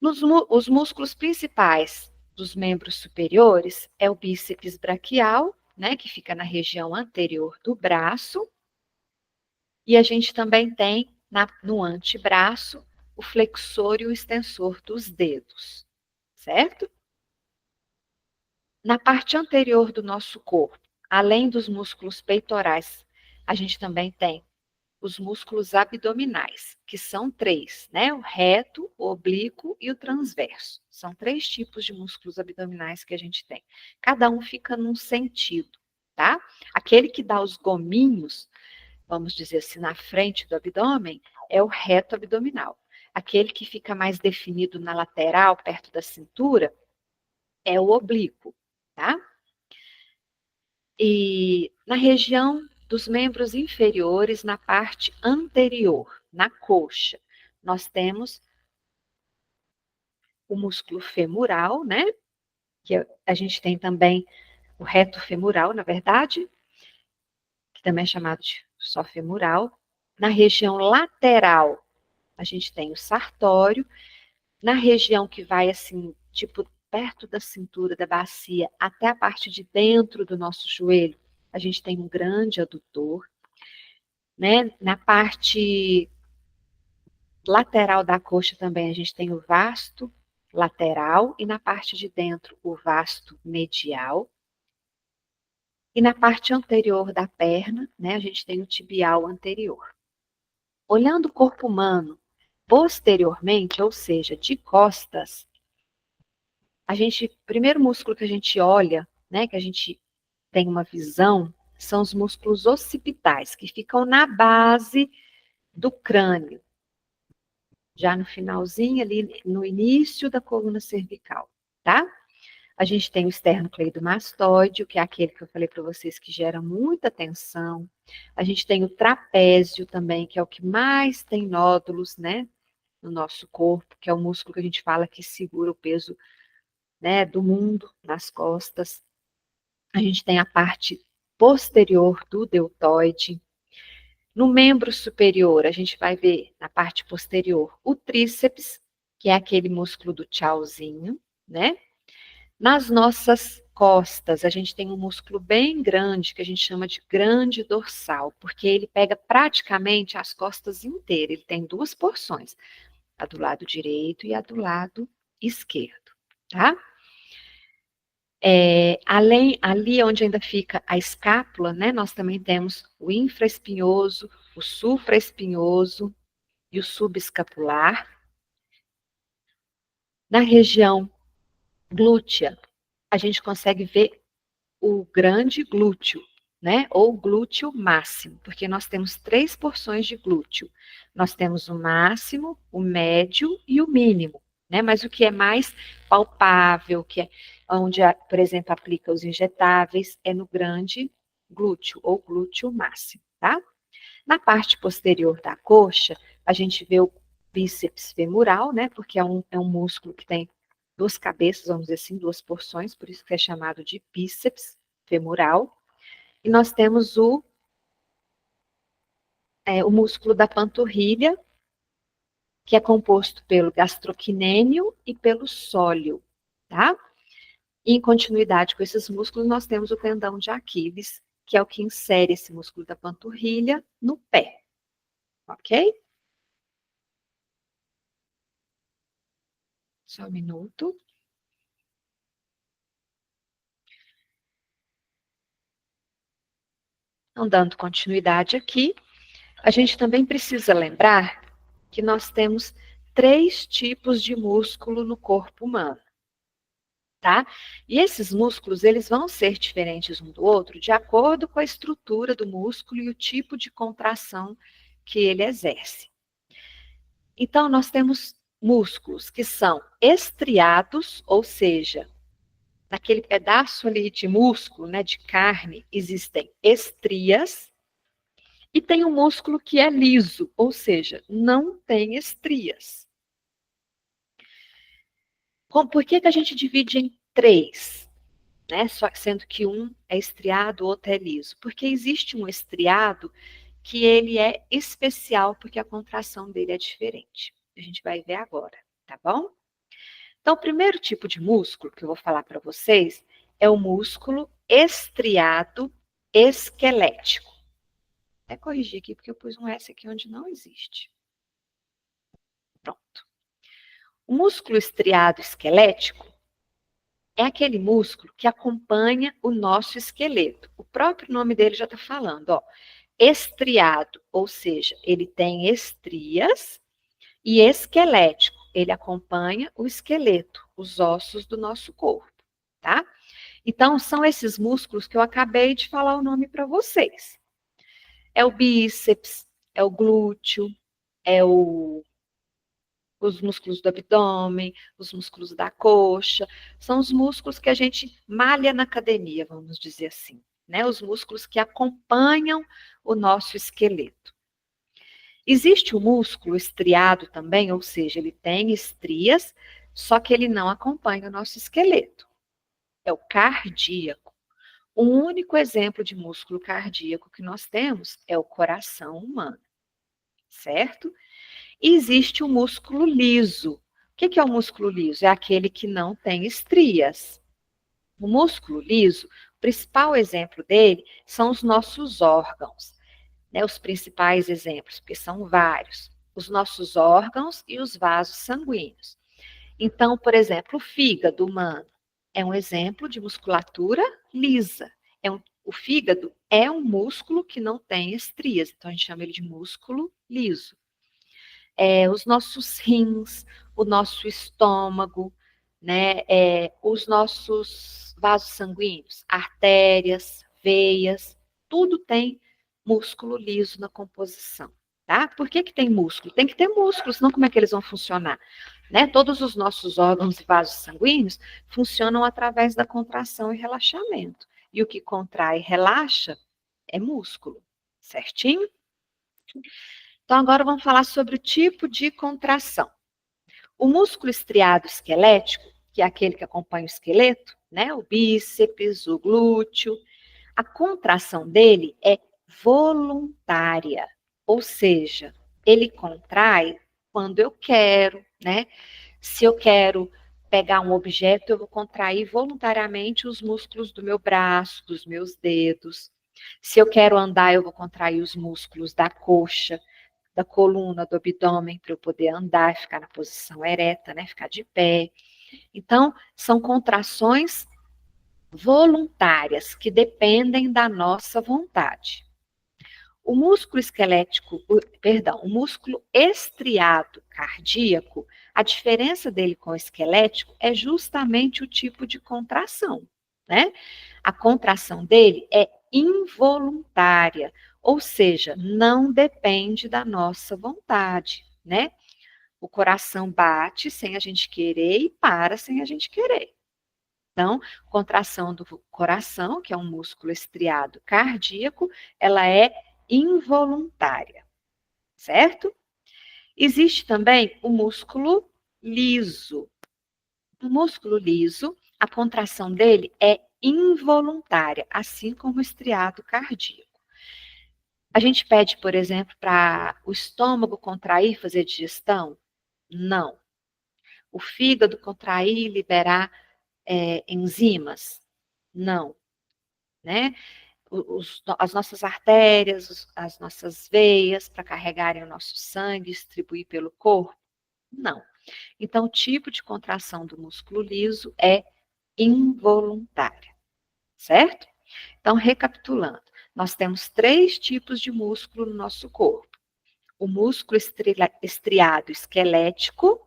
Os músculos principais dos membros superiores é o bíceps braquial, né, que fica na região anterior do braço, e a gente também tem no antebraço o flexor e o extensor dos dedos, certo? Na parte anterior do nosso corpo, além dos músculos peitorais, a gente também tem os músculos abdominais, que são três, né? O reto, o oblíquo e o transverso. São três tipos de músculos abdominais que a gente tem. Cada um fica num sentido, tá? Aquele que dá os gominhos, vamos dizer assim, na frente do abdômen, é o reto abdominal. Aquele que fica mais definido na lateral, perto da cintura, é o oblíquo, tá? E na região dos membros inferiores, na parte anterior, na coxa, nós temos o músculo femoral, né? Que a gente tem também o reto femoral, na verdade, que também é chamado de só femoral. Na região lateral, a gente tem o sartório. Na região que vai assim, tipo, perto da cintura, da bacia, até a parte de dentro do nosso joelho, a gente tem um grande adutor. Né? Na parte lateral da coxa também a gente tem o vasto lateral e na parte de dentro o vasto medial. E na parte anterior da perna, né, a gente tem o tibial anterior. Olhando o corpo humano posteriormente, ou seja, de costas, o primeiro músculo que a gente olha, né, que a gente tem uma visão, são os músculos occipitais, que ficam na base do crânio, já no finalzinho, ali no início da coluna cervical, tá? A gente tem o esternocleidomastoide, que é aquele que eu falei para vocês que gera muita tensão. A gente tem o trapézio também, que é o que mais tem nódulos, né, no nosso corpo, que é o músculo que a gente fala que segura o peso, né, do mundo nas costas. A gente tem a parte posterior do deltoide. No membro superior, a gente vai ver na parte posterior o tríceps, que é aquele músculo do tchauzinho, né? Nas nossas costas, a gente tem um músculo bem grande, que a gente chama de grande dorsal, porque ele pega praticamente as costas inteiras. Ele tem duas porções, a do lado direito e a do lado esquerdo, tá? Ali onde ainda fica a escápula, né, nós também temos o infraespinhoso, o supraespinhoso e o subescapular. Na região glútea, a gente consegue ver o grande glúteo, né? Ou glúteo máximo, porque nós temos três porções de glúteo. Nós temos o máximo, o médio e o mínimo, né? Mas o que é mais palpável, que é onde, por exemplo, aplica os injetáveis, é no grande glúteo ou glúteo máximo, tá? Na parte posterior da coxa, a gente vê o bíceps femoral, né? Porque é um músculo que tem duas cabeças, vamos dizer assim, duas porções, por isso que é chamado de bíceps femoral. E nós temos o músculo da panturrilha, que é composto pelo gastrocnêmio e pelo sóleo, tá? E em continuidade com esses músculos, nós temos o tendão de Aquiles, que é o que insere esse músculo da panturrilha no pé, ok? Só um minuto. Então, dando continuidade aqui, a gente também precisa lembrar que nós temos três tipos de músculo no corpo humano, tá? E esses músculos, eles vão ser diferentes um do outro de acordo com a estrutura do músculo e o tipo de contração que ele exerce. Então, nós temos músculos que são estriados, ou seja, naquele pedaço ali de músculo, né, de carne, existem estrias, e tem um músculo que é liso, ou seja, não tem estrias. Por que a gente divide em três? Né? Sendo que um é estriado, o outro é liso. Porque existe um estriado que ele é especial, porque a contração dele é diferente. A gente vai ver agora, tá bom? Então, o primeiro tipo de músculo que eu vou falar para vocês é o músculo estriado esquelético. Até corrigir aqui, porque eu pus um S aqui onde não existe. Pronto. O músculo estriado esquelético é aquele músculo que acompanha o nosso esqueleto. O próprio nome dele já está falando, ó. Estriado, ou seja, ele tem estrias, e esquelético, ele acompanha o esqueleto, os ossos do nosso corpo, tá? Então, são esses músculos que eu acabei de falar o nome para vocês. É o bíceps, é o glúteo, é os músculos do abdômen, os músculos da coxa, são os músculos que a gente malha na academia, vamos dizer assim, né? Os músculos que acompanham o nosso esqueleto. Existe o músculo estriado também, ou seja, ele tem estrias, só que ele não acompanha o nosso esqueleto. É o cardíaco. O único exemplo de músculo cardíaco que nós temos é o coração humano, certo? E existe o músculo liso. O que é o músculo liso? É aquele que não tem estrias. O músculo liso, o principal exemplo dele são os nossos órgãos, né? Os principais exemplos, porque são vários. Os nossos órgãos e os vasos sanguíneos. Então, por exemplo, o fígado humano é um exemplo de musculatura lisa. O fígado é um músculo que não tem estrias, então a gente chama ele de músculo liso. Os nossos rins, o nosso estômago, né, os nossos vasos sanguíneos, artérias, veias, tudo tem músculo liso na composição, tá? Por que tem músculo? Tem que ter músculo, senão como é que eles vão funcionar? Né? Todos os nossos órgãos e vasos sanguíneos funcionam através da contração e relaxamento. E o que contrai e relaxa é músculo, certinho? Então, agora vamos falar sobre o tipo de contração. O músculo estriado esquelético, que é aquele que acompanha o esqueleto, né? O bíceps, o glúteo, a contração dele é voluntária, ou seja, ele contrai quando eu quero, né? Se eu quero pegar um objeto, eu vou contrair voluntariamente os músculos do meu braço, dos meus dedos. Se eu quero andar, eu vou contrair os músculos da coxa, da coluna, do abdômen, para eu poder andar, ficar na posição ereta, né? Ficar de pé. Então, são contrações voluntárias que dependem da nossa vontade. O músculo esquelético, o músculo estriado cardíaco, a diferença dele com o esquelético é justamente o tipo de contração, né? A contração dele é involuntária, ou seja, não depende da nossa vontade, né? O coração bate sem a gente querer e para sem a gente querer. Então, contração do coração, que é um músculo estriado cardíaco, ela é involuntária, certo? Existe também o músculo liso. O músculo liso, a contração dele é involuntária, assim como o estriado cardíaco. A gente pede, por exemplo, para o estômago contrair, fazer digestão? Não. O fígado contrair, liberar enzimas? Não, né? As nossas artérias, as nossas veias para carregarem o nosso sangue, distribuir pelo corpo? Não. Então, o tipo de contração do músculo liso é involuntária, certo? Então, recapitulando, nós temos 3 tipos de músculo no nosso corpo. O músculo estriado esquelético,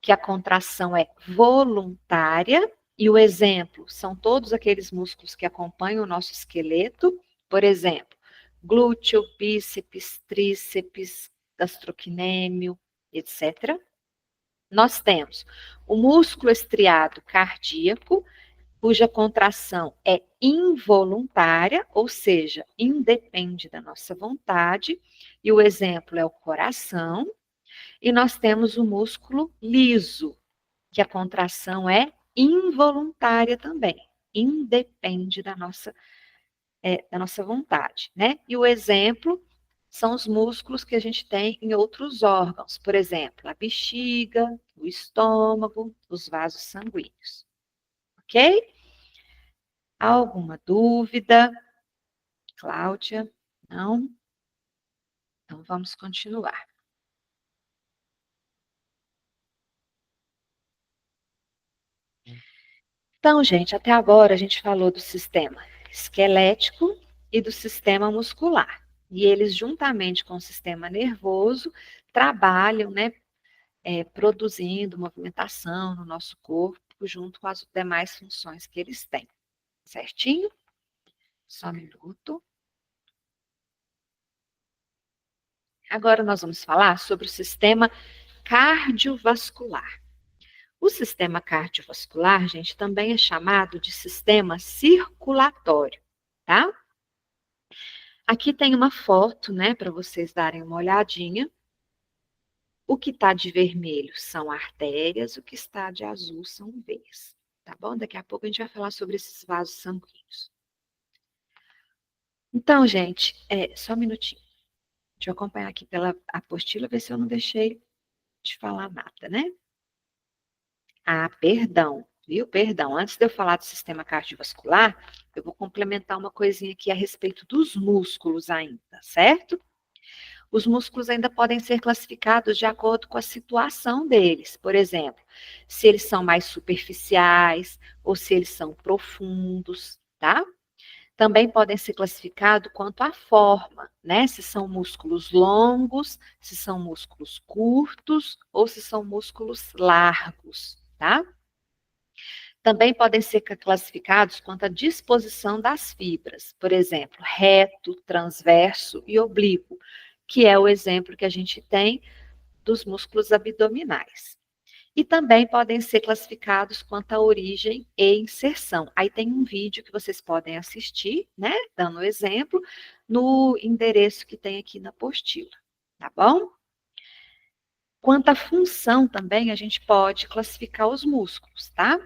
que a contração é voluntária, e o exemplo são todos aqueles músculos que acompanham o nosso esqueleto, por exemplo, glúteo, bíceps, tríceps, gastrocnêmio, etc. Nós temos o músculo estriado cardíaco, cuja contração é involuntária, ou seja, independe da nossa vontade, e o exemplo é o coração. E nós temos o músculo liso, que a contração é involuntária também, independe da nossa vontade, né? E o exemplo são os músculos que a gente tem em outros órgãos, por exemplo, a bexiga, o estômago, os vasos sanguíneos. Ok? Alguma dúvida? Cláudia? Não? Então vamos continuar. Então, gente, até agora a gente falou do sistema esquelético e do sistema muscular. E eles, juntamente com o sistema nervoso, trabalham, né, produzindo movimentação no nosso corpo, junto com as demais funções que eles têm. Certinho? Só um minuto. Agora nós vamos falar sobre o sistema cardiovascular. O sistema cardiovascular, gente, também é chamado de sistema circulatório, tá? Aqui tem uma foto, né, para vocês darem uma olhadinha. O que está de vermelho são artérias, o que está de azul são veias, tá bom? Daqui a pouco a gente vai falar sobre esses vasos sanguíneos. Então, gente, só um minutinho. Deixa eu acompanhar aqui pela apostila, ver se eu não deixei de falar nada, né? Ah, perdão, viu? Perdão. Antes de eu falar do sistema cardiovascular, eu vou complementar uma coisinha aqui a respeito dos músculos ainda, certo? Os músculos ainda podem ser classificados de acordo com a situação deles. Por exemplo, se eles são mais superficiais ou se eles são profundos, tá? Também podem ser classificados quanto à forma, né? Se são músculos longos, se são músculos curtos ou se são músculos largos, tá? Também podem ser classificados quanto à disposição das fibras, por exemplo, reto, transverso e oblíquo, que é o exemplo que a gente tem dos músculos abdominais. E também podem ser classificados quanto à origem e inserção. Aí tem um vídeo que vocês podem assistir, né, dando exemplo, no endereço que tem aqui na apostila, tá bom? Quanto à função também, a gente pode classificar os músculos, tá?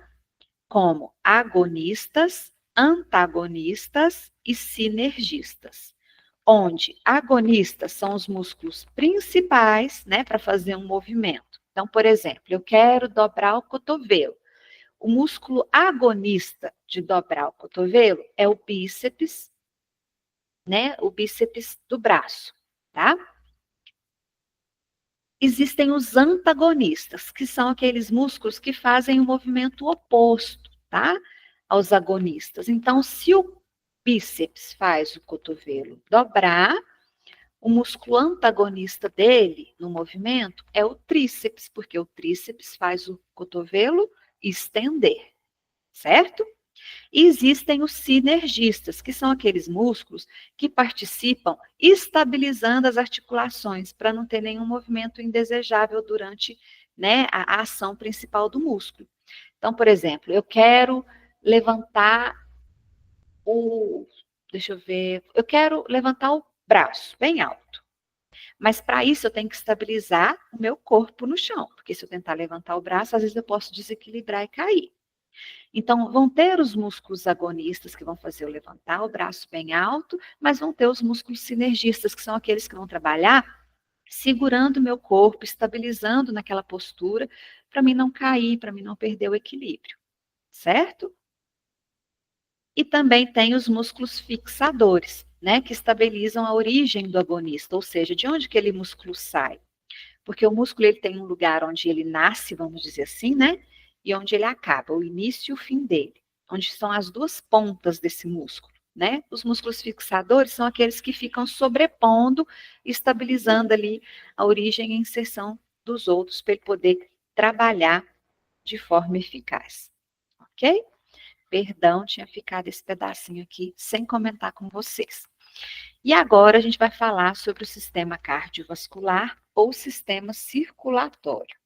Como agonistas, antagonistas e sinergistas. Onde agonistas são os músculos principais, né, para fazer um movimento. Então, por exemplo, eu quero dobrar o cotovelo. O músculo agonista de dobrar o cotovelo é o bíceps, né? O bíceps do braço, tá? Existem os antagonistas, que são aqueles músculos que fazem o movimento oposto, tá? Aos agonistas. Então, se o bíceps faz o cotovelo dobrar, o músculo antagonista dele no movimento é o tríceps, porque o tríceps faz o cotovelo estender, certo? E existem os sinergistas, que são aqueles músculos que participam estabilizando as articulações, para não ter nenhum movimento indesejável durante, né, a ação principal do músculo. Então, por exemplo, eu quero levantar o. Deixa eu ver. Eu quero levantar o braço bem alto. Mas para isso eu tenho que estabilizar o meu corpo no chão, porque se eu tentar levantar o braço, às vezes eu posso desequilibrar e cair. Então, vão ter os músculos agonistas que vão fazer eu levantar o braço bem alto, mas vão ter os músculos sinergistas, que são aqueles que vão trabalhar segurando o meu corpo, estabilizando naquela postura, para mim não cair, para mim não perder o equilíbrio, certo? E também tem os músculos fixadores, né, que estabilizam a origem do agonista, ou seja, de onde que aquele músculo sai. Porque o músculo ele tem um lugar onde ele nasce, vamos dizer assim, né? E onde ele acaba, o início e o fim dele, onde são as duas pontas desse músculo, né? Os músculos fixadores são aqueles que ficam sobrepondo, estabilizando ali a origem e a inserção dos outros para ele poder trabalhar de forma eficaz. Ok? Perdão, tinha ficado esse pedacinho aqui sem comentar com vocês. E agora a gente vai falar sobre o sistema cardiovascular ou sistema circulatório.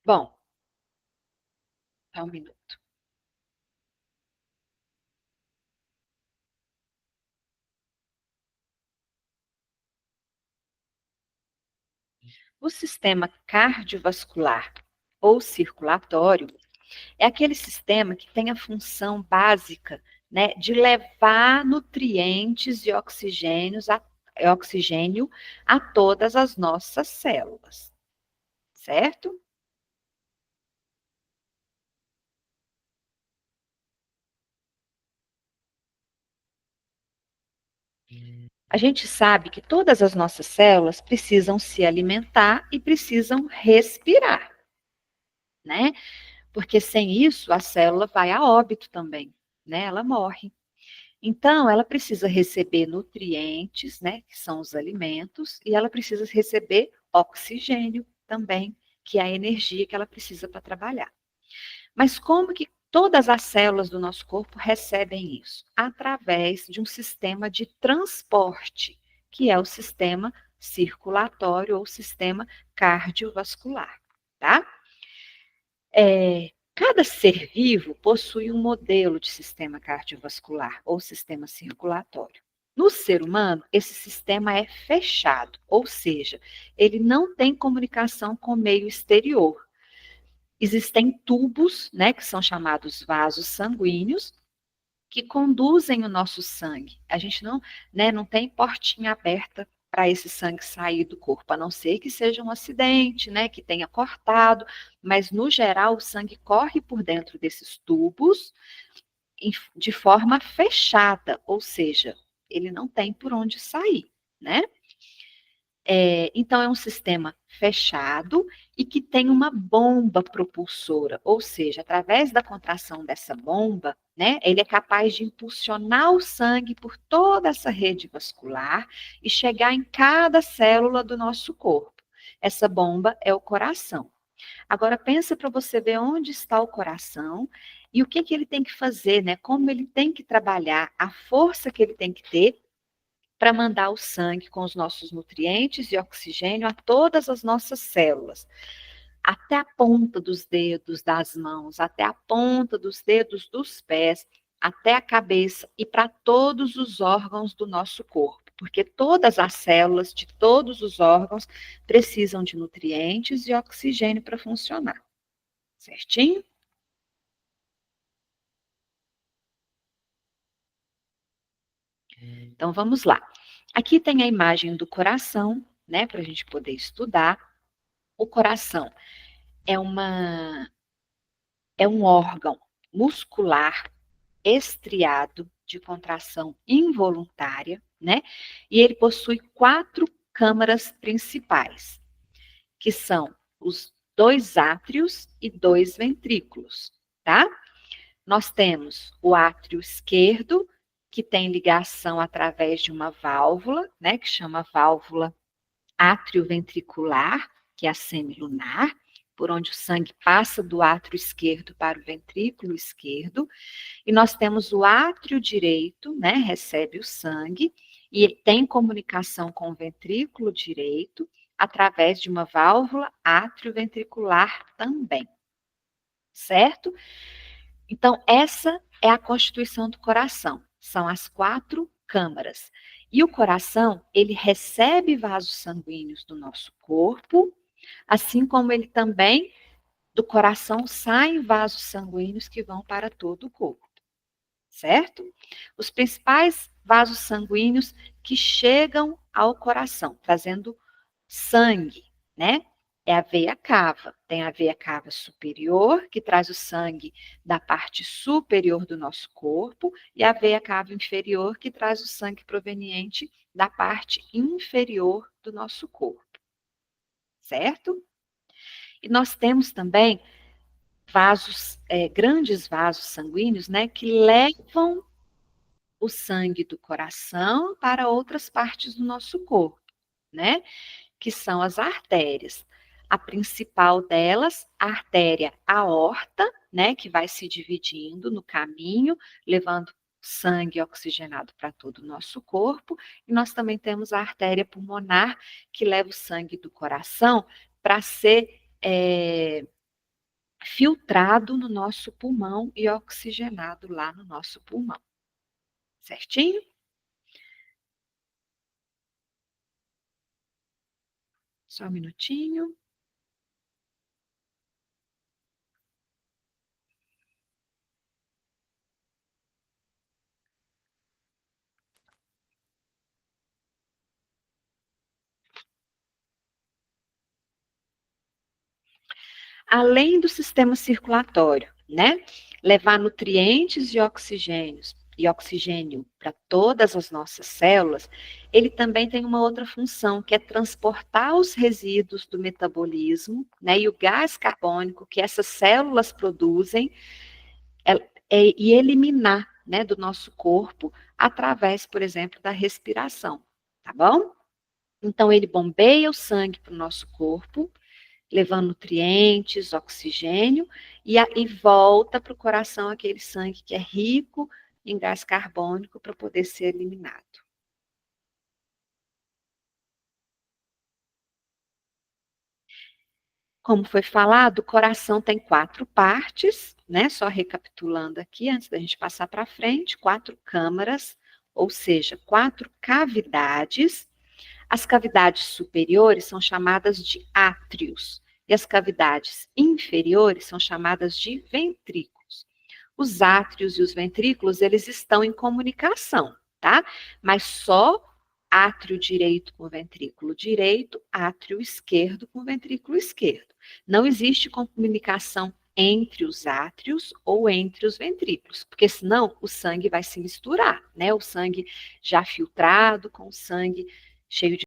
Bom, só um minuto. O sistema cardiovascular ou circulatório é aquele sistema que tem a função básica, né, de levar nutrientes e oxigênio a todas as nossas células, certo? A gente sabe que todas as nossas células precisam se alimentar e precisam respirar, né? Porque sem isso a célula vai a óbito também, né? Ela morre. Então, ela precisa receber nutrientes, né, que são os alimentos, e ela precisa receber oxigênio também, que é a energia que ela precisa para trabalhar. Mas como que todas as células do nosso corpo recebem isso? Através de um sistema de transporte, que é o sistema circulatório ou sistema cardiovascular, tá? Cada ser vivo possui um modelo de sistema cardiovascular ou sistema circulatório. No ser humano, esse sistema é fechado, ou seja, ele não tem comunicação com o meio exterior. Existem tubos, né, que são chamados vasos sanguíneos, que conduzem o nosso sangue. A gente não, né, não tem portinha aberta para esse sangue sair do corpo, a não ser que seja um acidente, né, que tenha cortado, mas no geral o sangue corre por dentro desses tubos de forma fechada, ou seja, ele não tem por onde sair, né? Então, é um sistema fechado e que tem uma bomba propulsora, ou seja, através da contração dessa bomba, né, ele é capaz de impulsionar o sangue por toda essa rede vascular e chegar em cada célula do nosso corpo. Essa bomba é o coração. Agora, pensa para você ver onde está o coração e o que ele tem que fazer, né? Como ele tem que trabalhar, a força que ele tem que ter para mandar o sangue com os nossos nutrientes e oxigênio a todas as nossas células, até a ponta dos dedos das mãos, até a ponta dos dedos dos pés, até a cabeça e para todos os órgãos do nosso corpo, porque todas as células de todos os órgãos precisam de nutrientes e oxigênio para funcionar. Certinho? Então, vamos lá. Aqui tem a imagem do coração, né, para a gente poder estudar. O coração é é um órgão muscular estriado de contração involuntária, né? E ele possui 4 câmaras principais, que são os 2 átrios e 2 ventrículos, tá? Nós temos o átrio esquerdo, que tem ligação através de uma válvula, né, que chama válvula atrioventricular, que é a semilunar, por onde o sangue passa do átrio esquerdo para o ventrículo esquerdo. E nós temos o átrio direito, né, recebe o sangue e tem comunicação com o ventrículo direito através de uma válvula atrioventricular também, certo? Então, essa é a constituição do coração. São as 4 câmaras. E o coração, ele recebe vasos sanguíneos do nosso corpo, assim como ele também, do coração, saem vasos sanguíneos que vão para todo o corpo, certo? Os principais vasos sanguíneos que chegam ao coração, trazendo sangue, né? É a veia cava. Tem a veia cava superior, que traz o sangue da parte superior do nosso corpo, e a veia cava inferior, que traz o sangue proveniente da parte inferior do nosso corpo, certo? E nós temos também vasos, grandes vasos sanguíneos, né, que levam o sangue do coração para outras partes do nosso corpo, né? Que são as artérias. A principal delas, a artéria aorta, né, que vai se dividindo no caminho, levando sangue oxigenado para todo o nosso corpo. E nós também temos a artéria pulmonar, que leva o sangue do coração para ser filtrado no nosso pulmão e oxigenado lá no nosso pulmão. Certinho? Só um minutinho. Além do sistema circulatório, né? Levar nutrientes e oxigênio para todas as nossas células, ele também tem uma outra função, que é transportar os resíduos do metabolismo, né? E o gás carbônico que essas células produzem e eliminar, né, do nosso corpo através, por exemplo, da respiração, tá bom? Então, ele bombeia o sangue para o nosso corpo, levando nutrientes, oxigênio, e volta para o coração aquele sangue que é rico em gás carbônico para poder ser eliminado. Como foi falado, o coração tem 4 partes, né? Só recapitulando aqui, antes da gente passar para frente, 4 câmaras, ou seja, 4 cavidades. As cavidades superiores são chamadas de átrios e as cavidades inferiores são chamadas de ventrículos. Os átrios e os ventrículos, eles estão em comunicação, tá? Mas só átrio direito com ventrículo direito, átrio esquerdo com ventrículo esquerdo. Não existe comunicação entre os átrios ou entre os ventrículos, porque senão o sangue vai se misturar, né? O sangue já filtrado com o sangue cheio de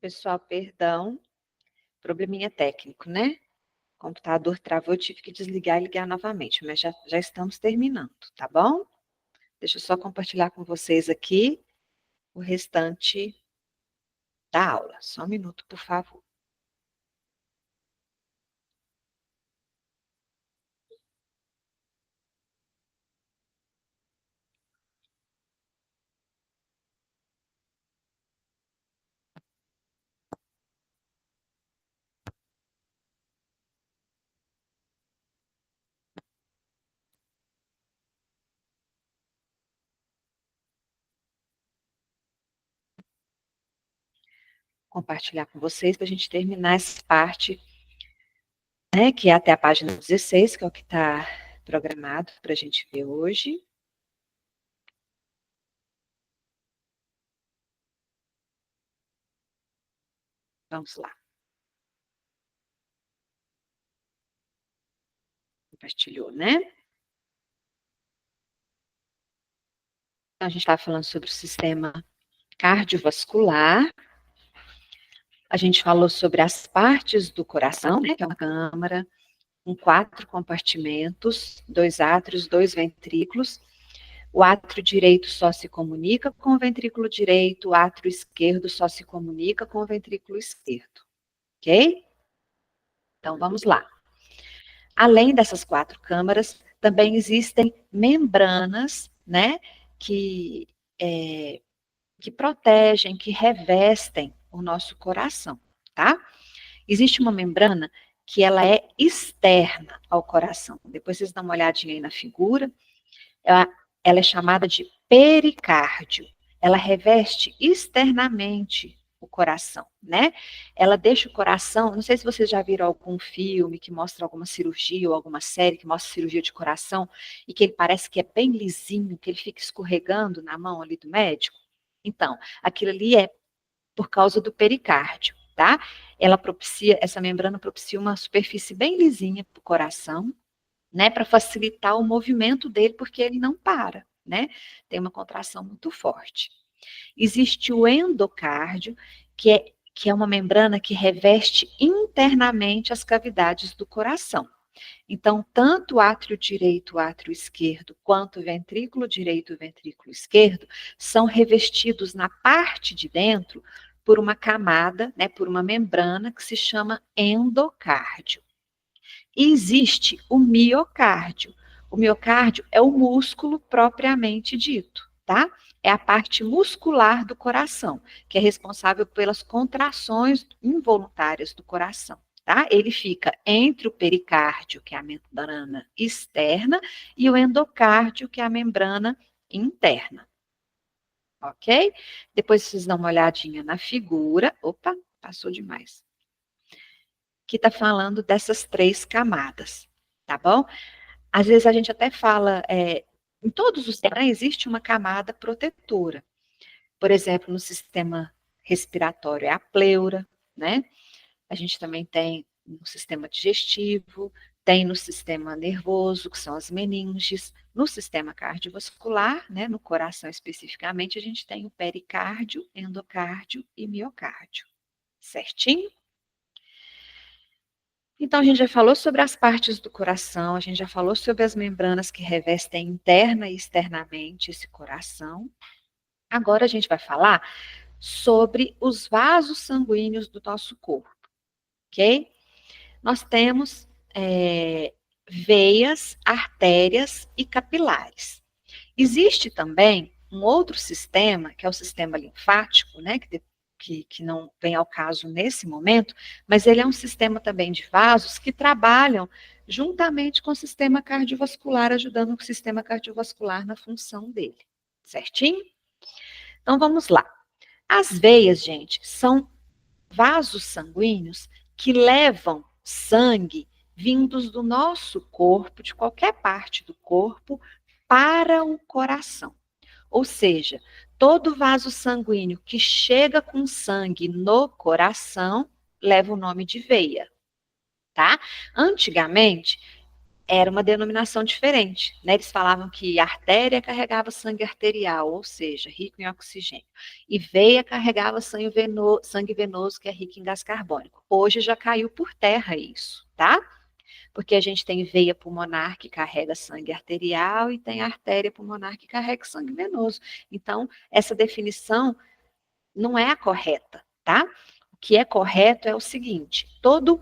Pessoal, perdão, probleminha técnico, né? O computador travou, eu tive que desligar e ligar novamente, mas já estamos terminando, tá bom? Deixa eu só compartilhar com vocês aqui o restante da aula. Só um minuto, por favor. Compartilhar com vocês para a gente terminar essa parte, né, que é até a página 16, que é o que está programado para a gente ver hoje. Vamos lá. Compartilhou, né? Então, a gente estava falando sobre o sistema cardiovascular. A gente falou sobre as partes do coração, né, que é uma câmara, com 4 compartimentos, 2 átrios, 2 ventrículos. O átrio direito só se comunica com o ventrículo direito, o átrio esquerdo só se comunica com o ventrículo esquerdo. Ok? Então, vamos lá. Além dessas 4 câmaras, também existem membranas, né, que, que protegem, que revestem o nosso coração, tá? Existe uma membrana que ela é externa ao coração. Depois vocês dão uma olhadinha aí na figura. Ela é chamada de pericárdio. Ela reveste externamente o coração, né? Ela deixa o coração, não sei se vocês já viram algum filme que mostra alguma cirurgia ou alguma série que mostra cirurgia de coração e que ele parece que é bem lisinho, que ele fica escorregando na mão ali do médico. Então, aquilo ali é por causa do pericárdio, tá? Essa membrana propicia uma superfície bem lisinha para o coração, né, para facilitar o movimento dele, porque ele não para, né? Tem uma contração muito forte. Existe o endocárdio, que é uma membrana que reveste internamente as cavidades do coração. Então, tanto o átrio direito, o átrio esquerdo, quanto o ventrículo direito e o ventrículo esquerdo são revestidos na parte de dentro por uma camada, né, por uma membrana que se chama endocárdio. E existe o miocárdio. O miocárdio é o músculo propriamente dito, tá? É a parte muscular do coração, que é responsável pelas contrações involuntárias do coração, tá? Ele fica entre o pericárdio, que é a membrana externa, e o endocárdio, que é a membrana interna. Ok? Depois vocês dão uma olhadinha na figura. Opa, passou demais. Que está falando dessas 3 camadas, tá bom? Às vezes a gente até fala, em todos os sistemas existe uma camada protetora. Por exemplo, no sistema respiratório é a pleura, né? A gente também tem no sistema digestivo, tem no sistema nervoso, que são as meninges, no sistema cardiovascular, né, no coração especificamente, a gente tem o pericárdio, endocárdio e miocárdio. Certinho? Então, a gente já falou sobre as partes do coração, a gente já falou sobre as membranas que revestem interna e externamente esse coração. Agora a gente vai falar sobre os vasos sanguíneos do nosso corpo, ok? Nós temos veias, artérias e capilares. Existe também um outro sistema, que é o sistema linfático, né, que não vem ao caso nesse momento, mas ele é um sistema também de vasos que trabalham juntamente com o sistema cardiovascular, ajudando o sistema cardiovascular na função dele. Certinho? Então vamos lá. As veias, gente, são vasos sanguíneos que levam sangue vindos do nosso corpo, de qualquer parte do corpo, para o coração. Ou seja, todo vaso sanguíneo que chega com sangue no coração leva o nome de veia, tá? Antigamente, era uma denominação diferente, né? Eles falavam que artéria carregava sangue arterial, ou seja, rico em oxigênio, e veia carregava sangue venoso, que é rico em gás carbônico. Hoje já caiu por terra isso, tá? Porque a gente tem veia pulmonar que carrega sangue arterial e tem artéria pulmonar que carrega sangue venoso. Então, essa definição não é a correta, tá? O que é correto é o seguinte: todo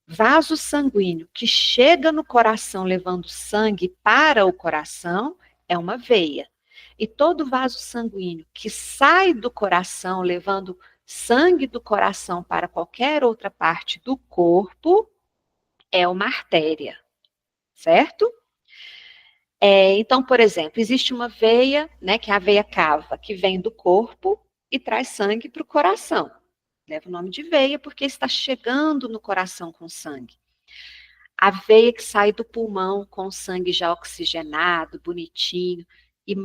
vaso sanguíneo que chega no coração levando sangue para o coração é uma veia. E todo vaso sanguíneo que sai do coração levando sangue do coração para qualquer outra parte do corpo é uma artéria, certo? Então, por exemplo, existe uma veia, né, que é a veia cava, que vem do corpo e traz sangue para o coração. Leva o nome de veia porque está chegando no coração com sangue. A veia que sai do pulmão com sangue já oxigenado, bonitinho, e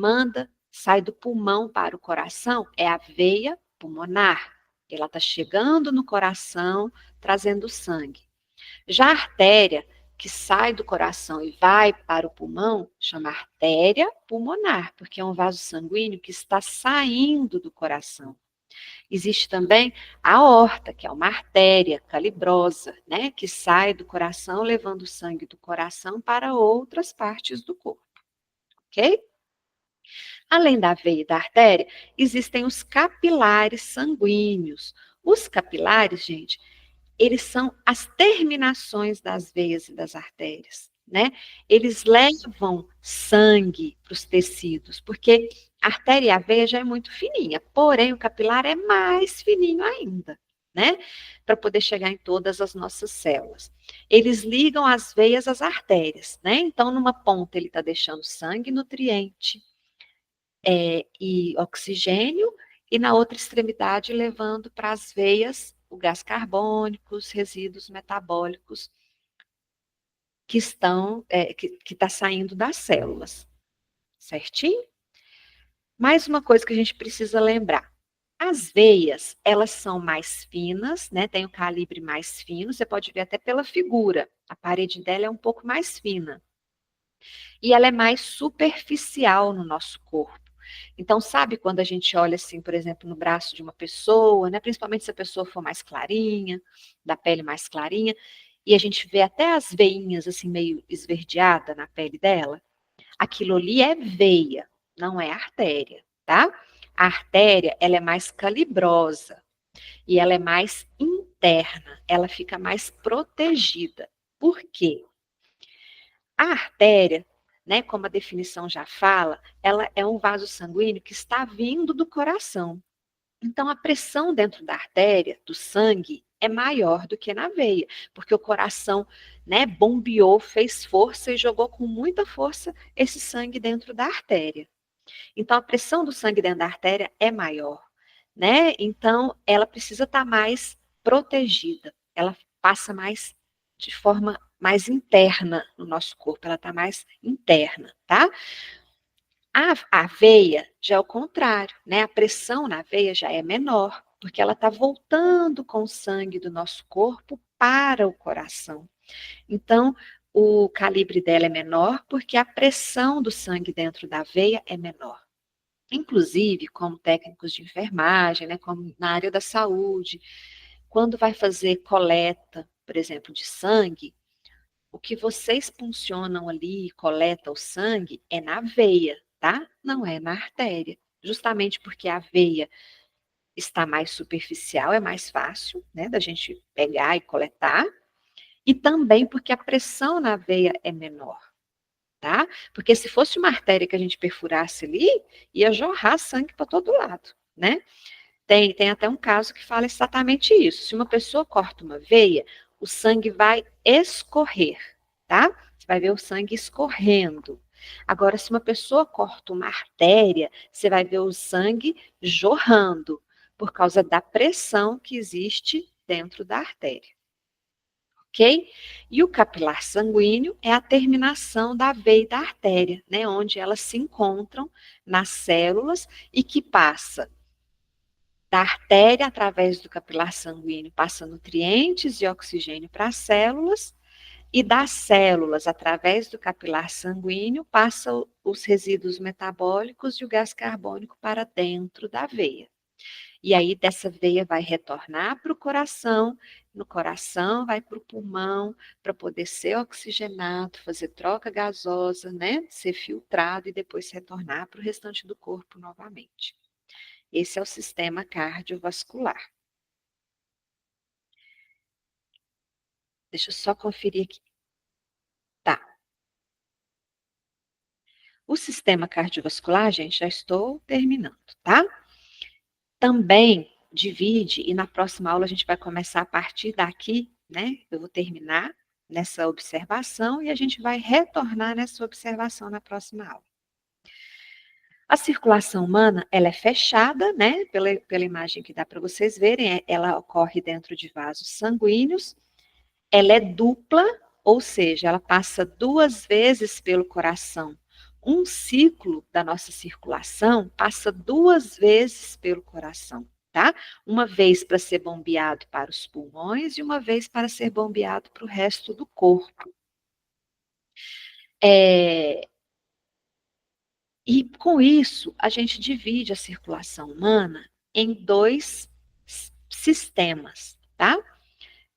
sai do pulmão para o coração, é a veia pulmonar. Ela está chegando no coração, trazendo sangue. Já a artéria, que sai do coração e vai para o pulmão, chama artéria pulmonar, porque é um vaso sanguíneo que está saindo do coração. Existe também a aorta, que é uma artéria calibrosa, né, que sai do coração levando o sangue do coração para outras partes do corpo, ok? Além da veia e da artéria, existem os capilares sanguíneos. Os capilares, gente, eles são as terminações das veias e das artérias, né? Eles levam sangue para os tecidos, porque a artéria e a veia já é muito fininha, porém o capilar é mais fininho ainda, né? Para poder chegar em todas as nossas células. Eles ligam as veias às artérias, né? Então, numa ponta ele está deixando sangue e nutriente e oxigênio, e na outra extremidade levando para as veias o gás carbônico, os resíduos metabólicos que está saindo das células, certinho? Mais uma coisa que a gente precisa lembrar. As veias, elas são mais finas, né? Tem o calibre mais fino, você pode ver até pela figura. A parede dela é um pouco mais fina. E ela é mais superficial no nosso corpo. Então, sabe quando a gente olha assim, por exemplo, no braço de uma pessoa, né? Principalmente se a pessoa for mais clarinha, da pele mais clarinha, e a gente vê até as veinhas assim meio esverdeada na pele dela, aquilo ali é veia, não é artéria, tá? A artéria, ela é mais calibrosa e ela é mais interna, ela fica mais protegida. Por quê? A artéria, né, como a definição já fala, ela é um vaso sanguíneo que está vindo do coração. Então, a pressão dentro da artéria, do sangue, é maior do que na veia, porque o coração, né, bombeou, fez força e jogou com muita força esse sangue dentro da artéria. Então, a pressão do sangue dentro da artéria é maior, né? Então, ela precisa estar mais protegida. Ela passa mais de forma mais interna no nosso corpo, ela está mais interna, tá? A veia já é o contrário, né? A pressão na veia já é menor, porque ela está voltando com o sangue do nosso corpo para o coração. Então, o calibre dela é menor, porque a pressão do sangue dentro da veia é menor. Inclusive, como técnicos de enfermagem, né, como na área da saúde, quando vai fazer coleta, por exemplo, de sangue, o que vocês funcionam ali, coleta o sangue, é na veia, tá? Não é na artéria. Justamente porque a veia está mais superficial, é mais fácil, né, da gente pegar e coletar, e também porque a pressão na veia é menor, tá? Porque se fosse uma artéria que a gente perfurasse ali, ia jorrar sangue para todo lado, né? Tem até um caso que fala exatamente isso. Se uma pessoa corta uma veia, o sangue vai escorrer, tá? Você vai ver o sangue escorrendo. Agora, se uma pessoa corta uma artéria, você vai ver o sangue jorrando, por causa da pressão que existe dentro da artéria. Ok? E o capilar sanguíneo é a terminação da veia e da artéria, né? Onde elas se encontram nas células e que passa da artéria, através do capilar sanguíneo, passa nutrientes e oxigênio para as células, e das células, através do capilar sanguíneo, passa os resíduos metabólicos e o gás carbônico para dentro da veia. E aí, dessa veia vai retornar para o coração, no coração vai para o pulmão, para poder ser oxigenado, fazer troca gasosa, né? Ser filtrado e depois retornar para o restante do corpo novamente. Esse é o sistema cardiovascular. Deixa eu só conferir aqui. Tá. O sistema cardiovascular, gente, já estou terminando, tá? Também divide, e na próxima aula a gente vai começar a partir daqui, né? Eu vou terminar nessa observação e a gente vai retornar nessa observação na próxima aula. A circulação humana, ela é fechada, né? Pela imagem que dá para vocês verem, ela ocorre dentro de vasos sanguíneos. Ela é dupla, ou seja, ela passa 2 vezes pelo coração. Um ciclo da nossa circulação passa 2 vezes pelo coração, tá? Uma vez para ser bombeado para os pulmões e uma vez para ser bombeado para o resto do corpo. E com isso, a gente divide a circulação humana em 2 sistemas, tá?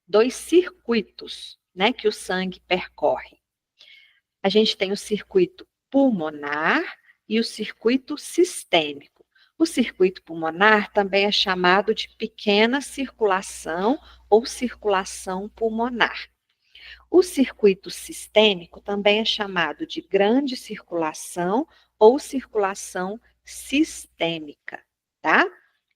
2 circuitos, né, que o sangue percorre. A gente tem o circuito pulmonar e o circuito sistêmico. O circuito pulmonar também é chamado de pequena circulação ou circulação pulmonar. O circuito sistêmico também é chamado de grande circulação ou circulação sistêmica, tá?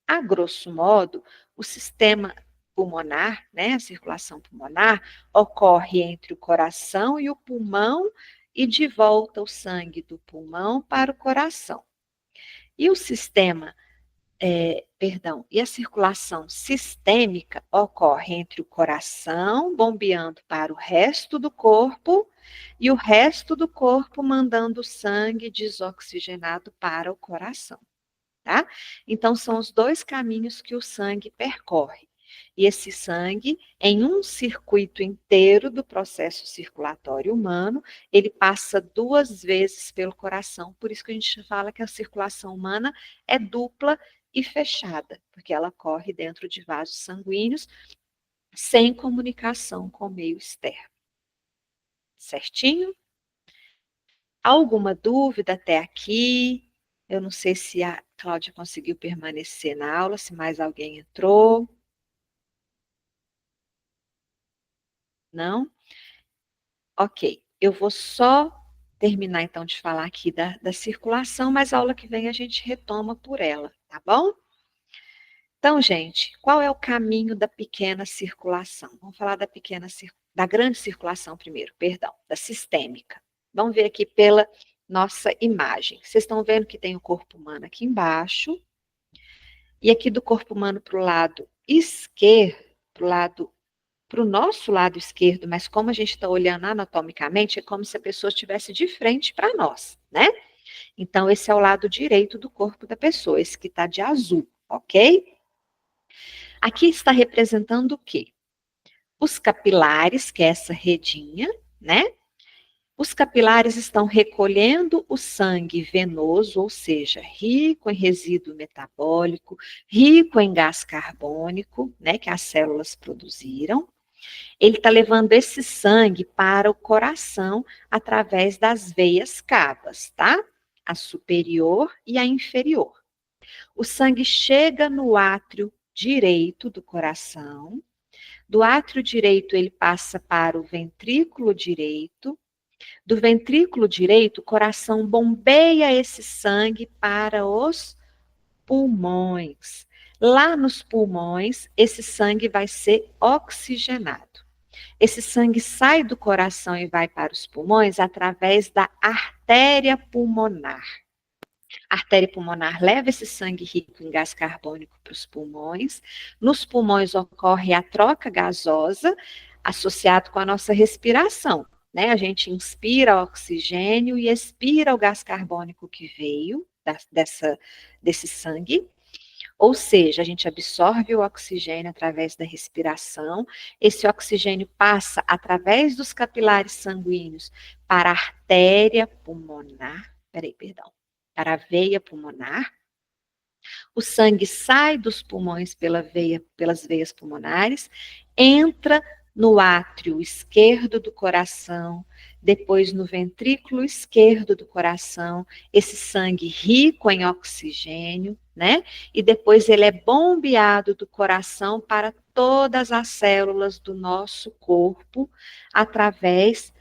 A grosso modo, o sistema pulmonar, né, a circulação pulmonar, ocorre entre o coração e o pulmão e de volta o sangue do pulmão para o coração. E o sistema e a circulação sistêmica ocorre entre o coração, bombeando para o resto do corpo, e o resto do corpo mandando sangue desoxigenado para o coração, tá? Então, são os 2 caminhos que o sangue percorre. E esse sangue, em um circuito inteiro do processo circulatório humano, ele passa 2 vezes pelo coração. Por isso que a gente fala que a circulação humana é dupla e fechada, porque ela corre dentro de vasos sanguíneos sem comunicação com o meio externo. Certinho? Alguma dúvida até aqui? Eu não sei se a Cláudia conseguiu permanecer na aula, se mais alguém entrou. Não? Ok, eu vou só terminar então de falar aqui da circulação, mas a aula que vem a gente retoma por ela, tá bom? Então, gente, qual é o caminho da pequena circulação? Vamos falar da grande circulação primeiro, perdão, da sistêmica. Vamos ver aqui pela nossa imagem. Vocês estão vendo que tem o corpo humano aqui embaixo, e aqui do corpo humano para o lado esquerdo, para o nosso lado esquerdo, mas como a gente está olhando anatomicamente, é como se a pessoa estivesse de frente para nós, né? Então, esse é o lado direito do corpo da pessoa, esse que está de azul, ok? Aqui está representando o quê? Os capilares, que é essa redinha, né? Os capilares estão recolhendo o sangue venoso, ou seja, rico em resíduo metabólico, rico em gás carbônico, né, que as células produziram. Ele está levando esse sangue para o coração através das veias cavas, tá? A superior e a inferior. O sangue chega no átrio direito do coração. Do átrio direito, ele passa para o ventrículo direito. Do ventrículo direito, o coração bombeia esse sangue para os pulmões. Lá nos pulmões, esse sangue vai ser oxigenado. Esse sangue sai do coração e vai para os pulmões através da artéria pulmonar. A artéria pulmonar leva esse sangue rico em gás carbônico para os pulmões. Nos pulmões ocorre a troca gasosa associado com a nossa respiração, né? A gente inspira o oxigênio e expira o gás carbônico que veio desse sangue. Ou seja, a gente absorve o oxigênio através da respiração, esse oxigênio passa através dos capilares sanguíneos para a artéria pulmonar, para a veia pulmonar. O sangue sai dos pulmões pelas veias pulmonares, entra no átrio esquerdo do coração, depois no ventrículo esquerdo do coração, esse sangue rico em oxigênio, né? E depois ele é bombeado do coração para todas as células do nosso corpo através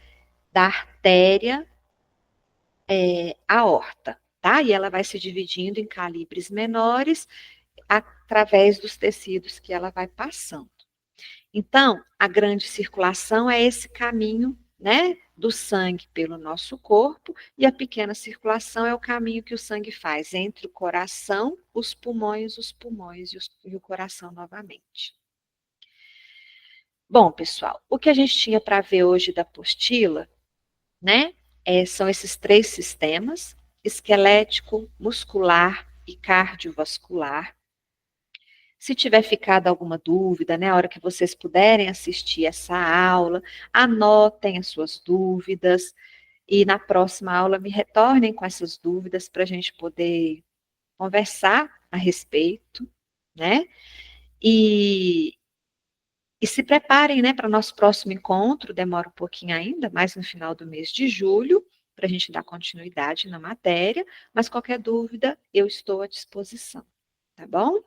da artéria aorta, tá? E ela vai se dividindo em calibres menores através dos tecidos que ela vai passando. Então, a grande circulação é esse caminho, né, do sangue pelo nosso corpo, e a pequena circulação é o caminho que o sangue faz entre o coração, os pulmões e o coração novamente. Bom, pessoal, o que a gente tinha para ver hoje da apostila, né, são esses 3 sistemas: esquelético, muscular e cardiovascular. Se tiver ficado alguma dúvida, né, a hora que vocês puderem assistir essa aula, anotem as suas dúvidas e na próxima aula me retornem com essas dúvidas para a gente poder conversar a respeito, né? E, e se preparem, né, para o nosso próximo encontro, demora um pouquinho ainda, mais no final do mês de julho, para a gente dar continuidade na matéria, mas qualquer dúvida eu estou à disposição, tá bom?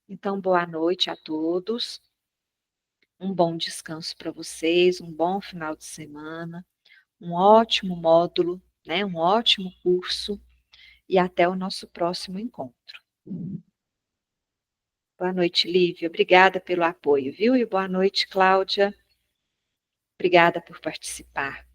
Então, boa noite a todos, um bom descanso para vocês, um bom final de semana, um ótimo módulo, né, um ótimo curso, e até o nosso próximo encontro. Boa noite, Lívia, obrigada pelo apoio, viu? E boa noite, Cláudia, obrigada por participar.